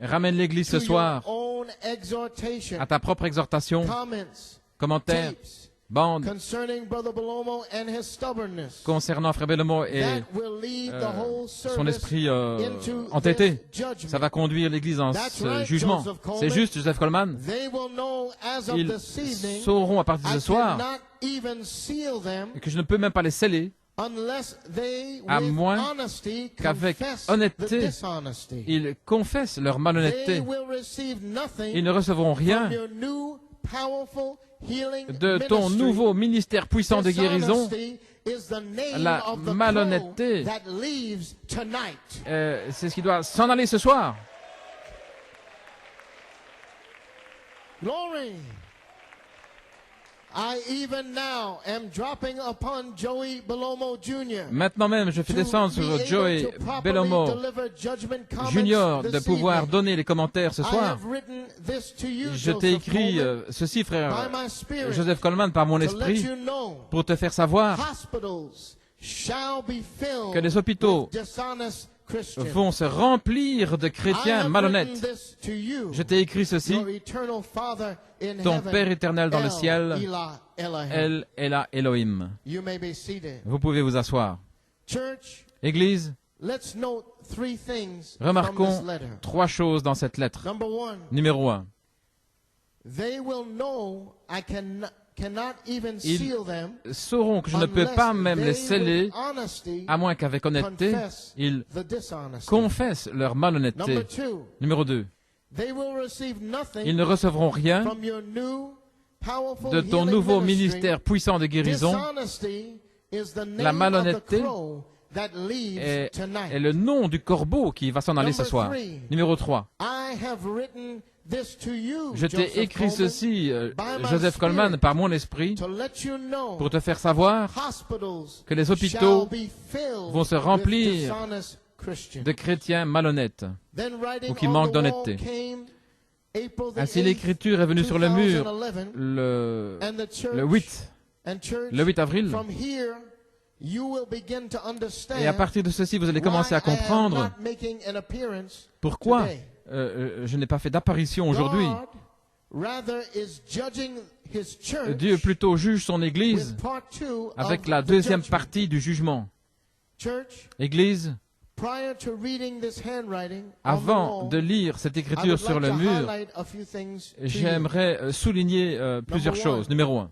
ramène l'Église ce soir à ta propre exhortation, commentaires, bandes concernant Frère Bellomo et son esprit entêté. Ça va conduire l'Église dans ce jugement. C'est juste, Joseph Coleman. Ils sauront à partir de ce soir que je ne peux même pas les sceller, à moins qu'avec honnêteté, ils confessent leur malhonnêteté. Ils ne recevront rien de ton nouveau ministère puissant de guérison. La malhonnêteté, c'est ce qui doit s'en aller ce soir. Glory. Maintenant même, je fais descendre sur Joey Bellomo Junior de pouvoir donner les commentaires ce soir. Je t'ai écrit ceci, frère Joseph Coleman, par mon esprit, pour te faire savoir que les hôpitaux vont se remplir de chrétiens malhonnêtes. Je t'ai écrit ceci, ton Père éternel dans le ciel, El Ela Elohim. Vous pouvez vous asseoir. Église, Remarquons 3 choses dans cette lettre. Numéro 1. Ils sauront que je ne peux pas même les sceller, à moins qu'avec honnêteté, ils confessent leur malhonnêteté. Numéro 2. Ils ne recevront rien de ton nouveau ministère puissant de guérison. La malhonnêteté est le nom du corbeau qui va s'en aller ce soir. Numéro 3. Je t'ai écrit ceci, Joseph Coleman, par mon esprit, pour te faire savoir que les hôpitaux vont se remplir de chrétiens malhonnêtes ou qui manquent d'honnêteté. Ainsi, l'écriture est venue sur le mur le 8 avril. Et à partir de ceci, vous allez commencer à comprendre pourquoi je n'ai pas fait d'apparition aujourd'hui. Dieu plutôt juge son Église avec la deuxième partie du jugement. Église, avant de lire cette écriture sur le mur, j'aimerais souligner plusieurs choses. Numéro 1.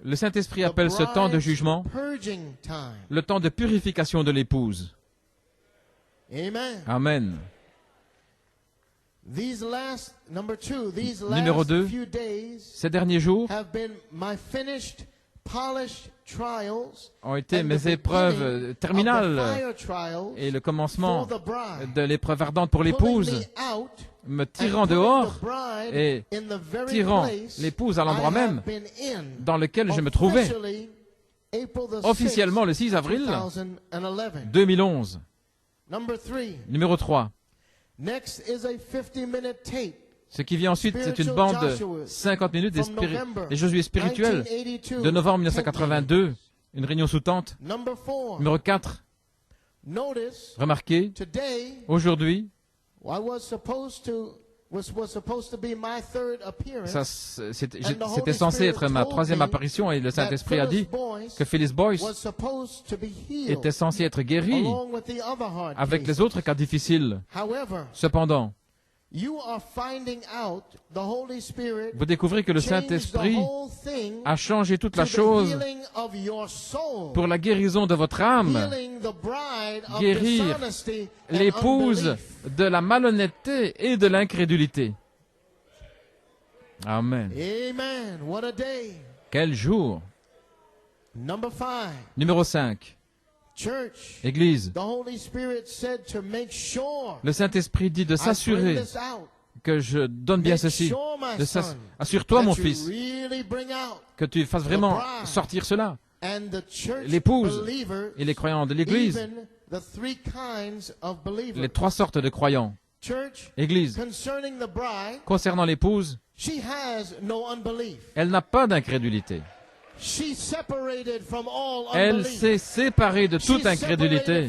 Le Saint-Esprit appelle ce temps de jugement le temps de purification de l'épouse. Amen. Numéro 2. Ces derniers jours ont été mes épreuves terminales et le commencement de l'épreuve ardente pour l'épouse, me tirant dehors et tirant l'épouse à l'endroit même dans lequel je me trouvais, officiellement le 6 avril 2011. Numéro 3. Ce qui vient ensuite, c'est une bande de 50 minutes des Josué spirituels de novembre 1982, une réunion sous tente. Numéro 4. Remarquez, aujourd'hui, c'était censé être ma 3e apparition et le Saint-Esprit a dit que Phyllis Boyce était censé être guéri avec les autres cas difficiles. Cependant, vous découvrez que le Saint-Esprit a changé toute la chose pour la guérison de votre âme, guérir l'épouse de la malhonnêteté et de l'incrédulité. Amen. Quel jour! Numéro 5. Église, le Saint-Esprit dit de s'assurer que je donne bien ceci. Assure-toi, mon fils, que tu fasses vraiment sortir cela. L'épouse et les croyants de l'Église, les 3 sortes de croyants. Église, concernant l'épouse, elle n'a pas d'incrédulité. Elle s'est séparée de toute incrédulité.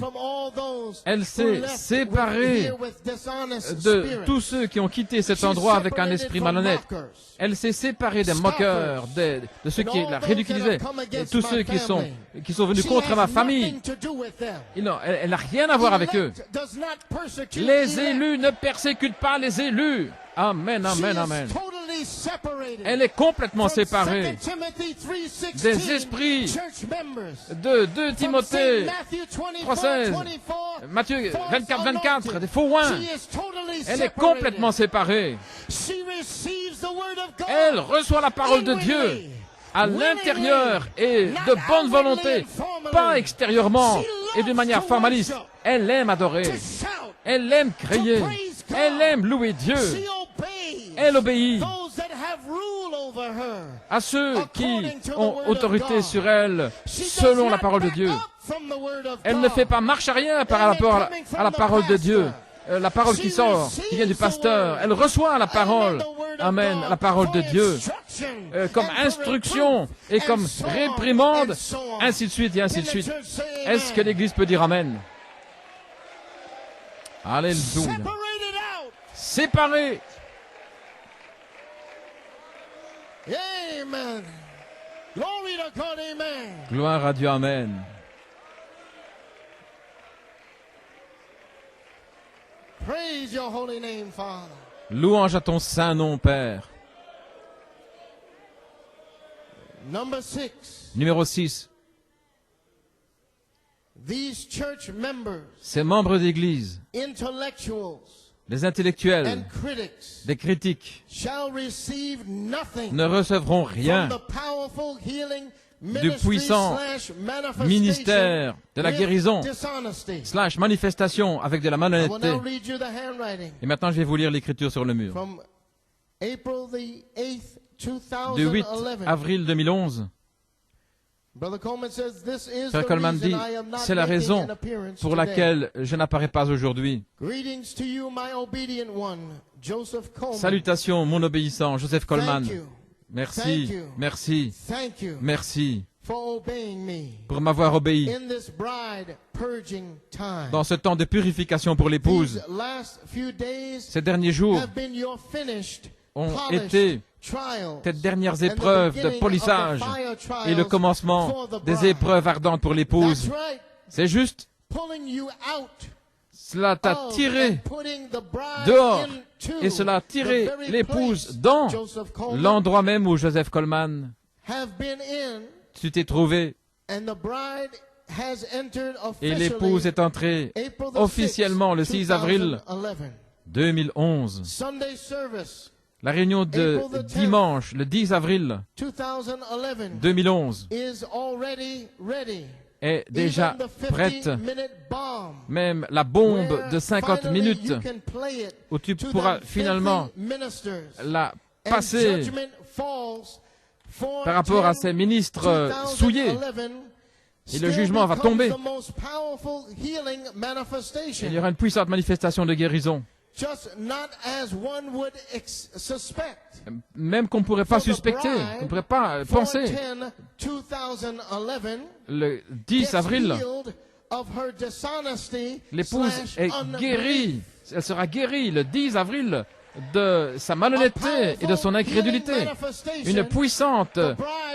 Elle s'est séparée de tous ceux qui ont quitté cet endroit avec un esprit malhonnête. Elle s'est séparée des moqueurs, de ceux qui la ridiculisaient, et tous ceux qui sont venus contre ma famille. Non, elle n'a rien à voir avec eux. Les élus ne persécutent pas les élus. Amen, amen, amen. Elle est complètement séparée des esprits de 2 Timothée 3,16, Matthieu 24, des faux oins. Elle est complètement séparée. Elle reçoit la parole de Dieu à l'intérieur et de bonne volonté, pas extérieurement et de manière formaliste. Elle aime adorer. Elle aime crier. Elle aime louer Dieu. Elle obéit à ceux qui ont autorité sur elle selon la parole de Dieu. Elle ne fait pas marche arrière par rapport à la parole de Dieu, la parole qui sort, qui vient du pasteur. Elle reçoit la parole, amen, la parole de Dieu, comme instruction et comme réprimande, ainsi de suite et ainsi de suite. Est-ce que l'Église peut dire amen? Alléluia. Séparés. Amen. Glory to God, amen. Gloire à Dieu, amen. Praise your holy name, Father. Louange à ton saint nom, Père. Number 6. Numéro 6. These church members, Ces membres d'église, intellectuals, les intellectuels, and critics les critiques, shall receive nothing ne recevront rien from the powerful healing du puissant ministère de la guérison / manifestation avec de la malhonnêteté. Et maintenant, je vais vous lire l'écriture sur le mur. Du 8 avril 2011, Frère Coleman dit, c'est la raison pour laquelle je n'apparais pas aujourd'hui. Salutations, mon obéissant, Joseph Coleman. Merci, merci, merci pour m'avoir obéi dans ce temps de purification pour l'épouse. Ces derniers jours ont été tes dernières épreuves de polissage et le commencement des épreuves ardentes pour l'épouse. C'est juste. Cela t'a tiré dehors et cela a tiré l'épouse dans l'endroit même où Joseph Coleman tu t'es trouvé. Et l'épouse est entrée officiellement le 6 avril 2011. La réunion de dimanche, le 10 avril 2011, est déjà prête. Même la bombe de 50 minutes, où tu pourras finalement la passer par rapport à ces ministres souillés. Et le jugement va tomber. Il y aura une puissante manifestation de guérison. Même qu'on ne pourrait pas suspecter, qu'on ne pourrait pas penser. Le 10 avril, l'épouse est guérie. Elle sera guérie le 10 avril de sa malhonnêteté et de son incrédulité. Une puissante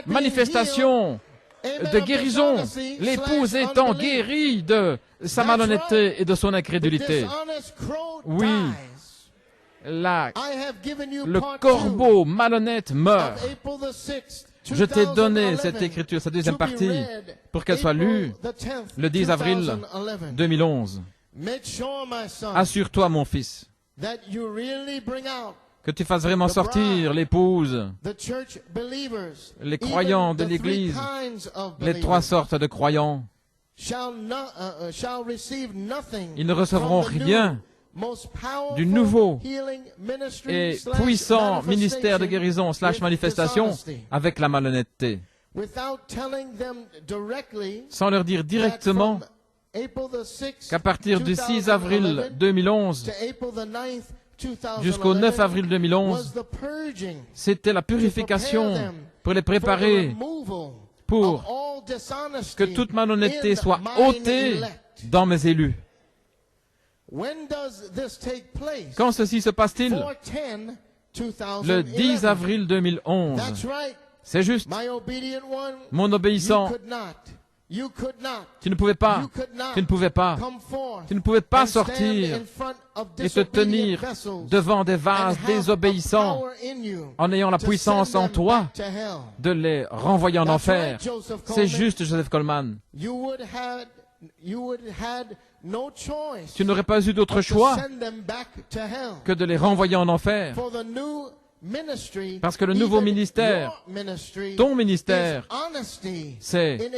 manifestation de guérison, l'épouse étant guérie de sa malhonnêteté et de son incrédulité. Oui, le corbeau malhonnête meurt. Je t'ai donné cette écriture, sa deuxième partie, pour qu'elle soit lue le 10 avril 2011. Assure-toi, mon fils, que tu fasses vraiment sortir l'épouse, les croyants de l'Église, les trois sortes de croyants. Ils ne recevront rien du nouveau et puissant ministère de guérison / manifestation avec la malhonnêteté. Sans leur dire directement qu'à partir du 6 avril 2011 jusqu'au 9 avril 2011, c'était la purification pour les préparer pour que toute malhonnêteté soit ôtée dans mes élus. Quand ceci se passe-t-il? Le 10 avril 2011. C'est juste. Mon obéissant, tu ne pouvais pas sortir et te tenir devant des vases désobéissants en ayant la puissance en toi de les renvoyer en enfer. C'est juste, Joseph Coleman. Tu n'aurais pas eu d'autre choix que de les renvoyer en enfer. Parce que le nouveau ministère, ton ministère, c'est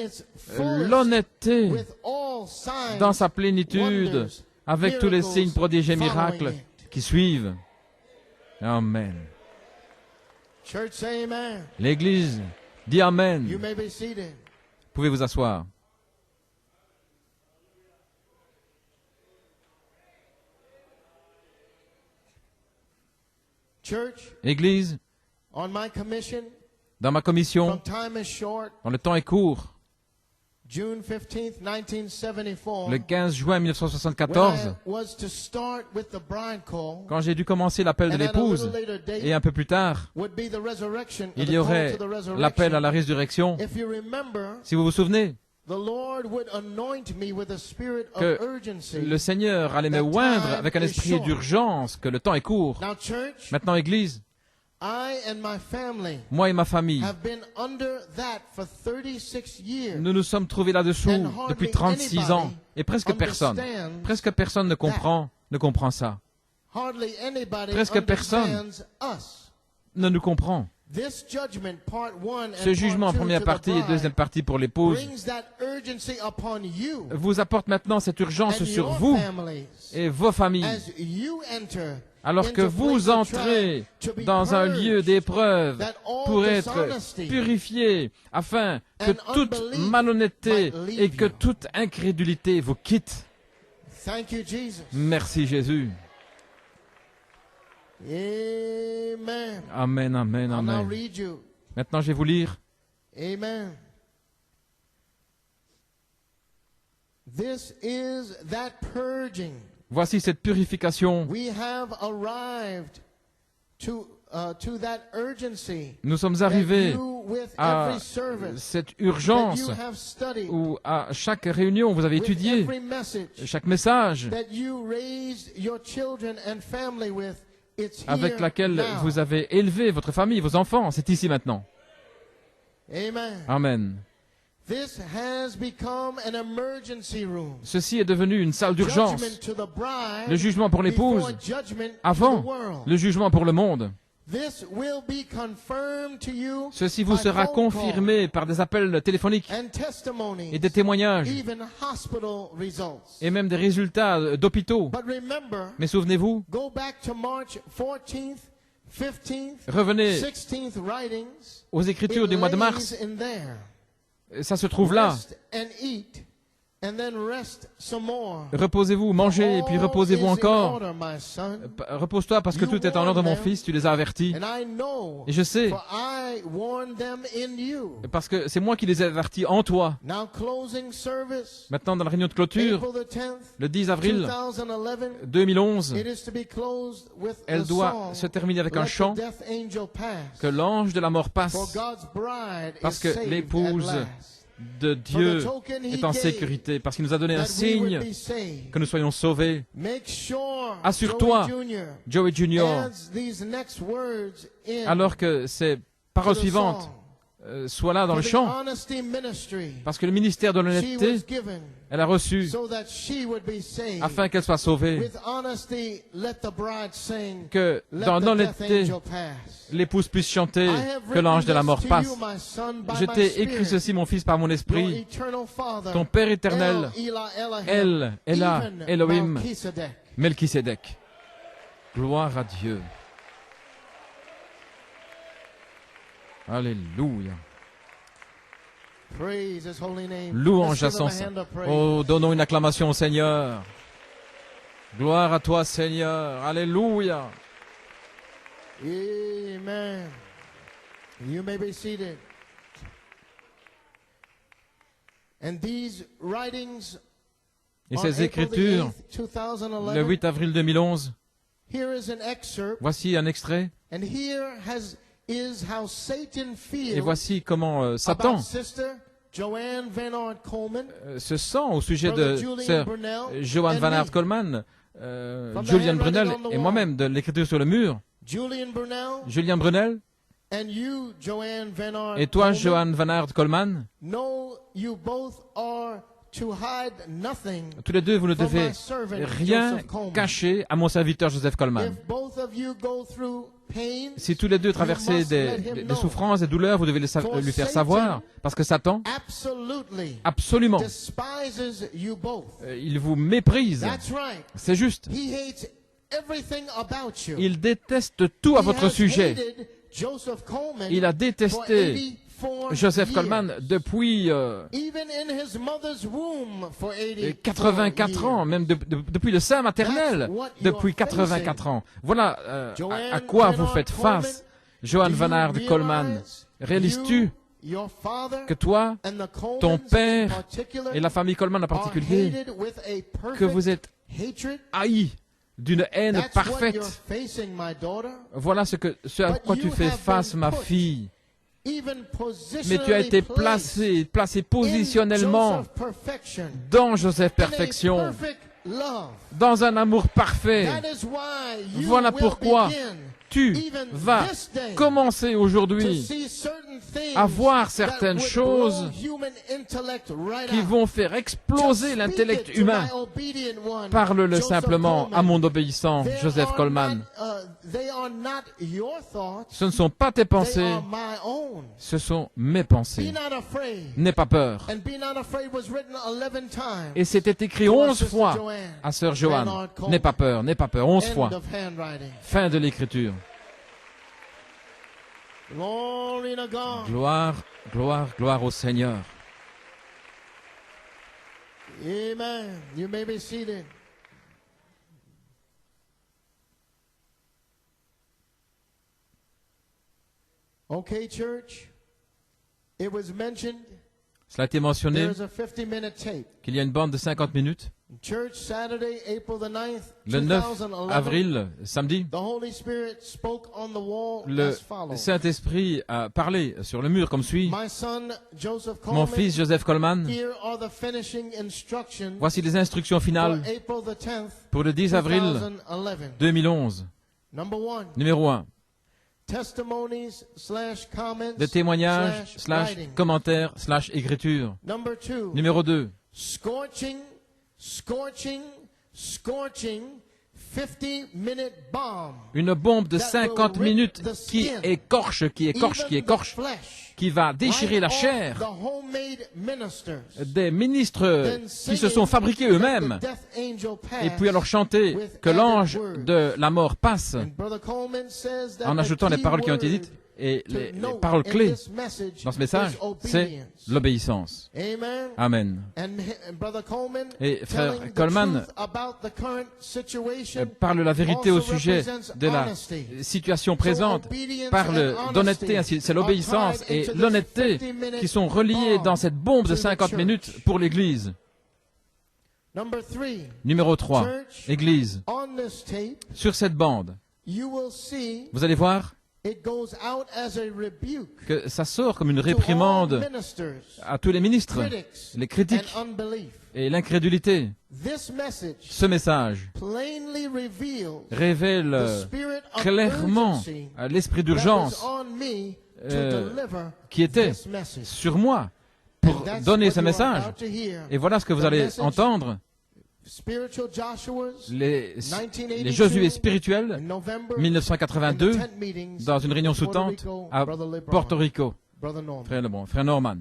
l'honnêteté dans sa plénitude, avec tous les signes, prodiges et miracles qui suivent. Amen. L'Église dit Amen. Vous pouvez vous asseoir. Église, dans ma commission, quand le temps est court, June 15th, 1974, le 15 juin 1974, quand j'ai dû commencer l'appel de l'épouse, et un peu plus tard, il y aurait l'appel à la résurrection. Si vous vous souvenez, que le Seigneur allait me oindre avec un esprit d'urgence, que le temps est court. Maintenant, Église, moi et ma famille, nous nous sommes trouvés là-dessous depuis 36 ans et presque personne ne comprend ça. Presque personne ne nous comprend. Ce jugement en première partie et deuxième partie pour l'épouse vous apporte maintenant cette urgence sur vous et vos familles. Alors que vous entrez dans un lieu d'épreuve pour être purifié, afin que toute malhonnêteté et que toute incrédulité vous quitte. Merci Jésus. Amen, amen, amen. Maintenant, je vais vous lire. Amen. This is that purging. Voici cette purification. Nous sommes arrivés à cette urgence où à chaque réunion vous avez étudié, chaque message avec laquelle vous avez élevé votre famille, vos enfants. C'est ici maintenant. Amen. Ceci est devenu une salle d'urgence. Le jugement pour l'épouse avant le jugement pour le monde. Ceci vous sera confirmé par des appels téléphoniques et des témoignages et même des résultats d'hôpitaux. Mais souvenez-vous, revenez aux Écritures du mois de mars. Ça se trouve là. Reposez-vous, mangez, et puis reposez-vous encore. Repose-toi parce que tout est en ordre, mon fils, tu les as avertis. Et je sais, parce que c'est moi qui les ai avertis en toi. Maintenant, dans la réunion de clôture, le 10 avril 2011, elle doit se terminer avec un chant, que l'ange de la mort passe, parce que l'épouse de Dieu est en sécurité, parce qu'il nous a donné un signe que nous soyons sauvés. Assure-toi, Joey Junior, alors que ces paroles suivantes soient là dans le chant, parce que le ministère de l'honnêteté, elle a reçu afin qu'elle soit sauvée. Que dans l'honnêteté, l'épouse puisse chanter que l'ange de la mort passe. Je t'ai écrit ceci, mon fils, par mon esprit. Ton Père éternel, El, Ela, Elohim, Melchisedec. Gloire à Dieu. Alléluia. Louange à son Saint. Oh, donnons une acclamation au Seigneur. Gloire à toi, Seigneur. Alléluia. Amen. You may be seated. And these writings Et ces écritures, le 8 avril 2011, voici un extrait. Et voici comment Satan se sent au sujet de sœur Joanne Van Hart Coleman, Julian Brunel et moi-même de l'écriture sur le mur. Julian Brunel et toi, Joanne Van Hart Coleman, tous les deux, vous ne devez rien cacher à mon serviteur Joseph Coleman. Si tous les deux traversaient des souffrances, des douleurs, vous devez lui faire savoir, parce que Satan, absolument, il vous méprise. C'est juste. Il déteste tout à votre sujet. Il a détesté Joseph Coleman depuis 84 ans, même depuis le sein maternel, depuis 84 ans. Voilà à quoi vous faites face, Joanne Van Hart Coleman. Réalises-tu que toi, ton père et la famille Coleman en particulier, que vous êtes haïs d'une haine parfaite. Voilà ce à quoi tu fais face, ma fille. Mais tu as été placé positionnellement dans Joseph Perfection, dans un amour parfait. Voilà pourquoi tu vas commencer aujourd'hui à voir certaines choses qui vont faire exploser l'intellect humain. Parle-le simplement à mon obéissant, Joseph Coleman. Ce ne sont pas tes pensées, ce sont mes pensées. N'aie pas peur. Et c'était écrit 11 fois à sœur Joanne. N'aie pas peur, 11 fois. Fin de l'écriture. Gloire, gloire, gloire au Seigneur. Amen. You may be seated. Okay, church. It was mentioned. Cela a été mentionné qu'il y a une bande de 50 minutes. Le 9 avril, samedi, le Saint-Esprit a parlé sur le mur comme suit. Mon fils Joseph Coleman, voici les instructions finales pour le 10 avril 2011. Numéro 1. De témoignages, commentaires, écriture. Numéro 2. Scorching 50-minute bomb. Une bombe de 50 minutes qui écorche, qui va déchirer la chair des ministres qui se sont fabriqués eux-mêmes. Et puis alors chanter que l'ange de la mort passe, en ajoutant les paroles qui ont été dites. Et les paroles clés dans ce message, c'est l'obéissance. Amen. Et frère Coleman parle la vérité au sujet de la situation présente, parle d'honnêteté, ainsi c'est l'obéissance et l'honnêteté qui sont reliés dans cette bombe de 50 minutes pour l'Église. Numéro 3, Église. Sur cette bande, vous allez voir que ça sort comme une réprimande à tous les ministres, les critiques et l'incrédulité. Ce message révèle clairement l'esprit d'urgence qui était sur moi pour donner ce message. Et voilà ce que vous allez entendre. Les Josué spirituels, 1982, dans une réunion sous tente à Porto Rico. Frère Norman.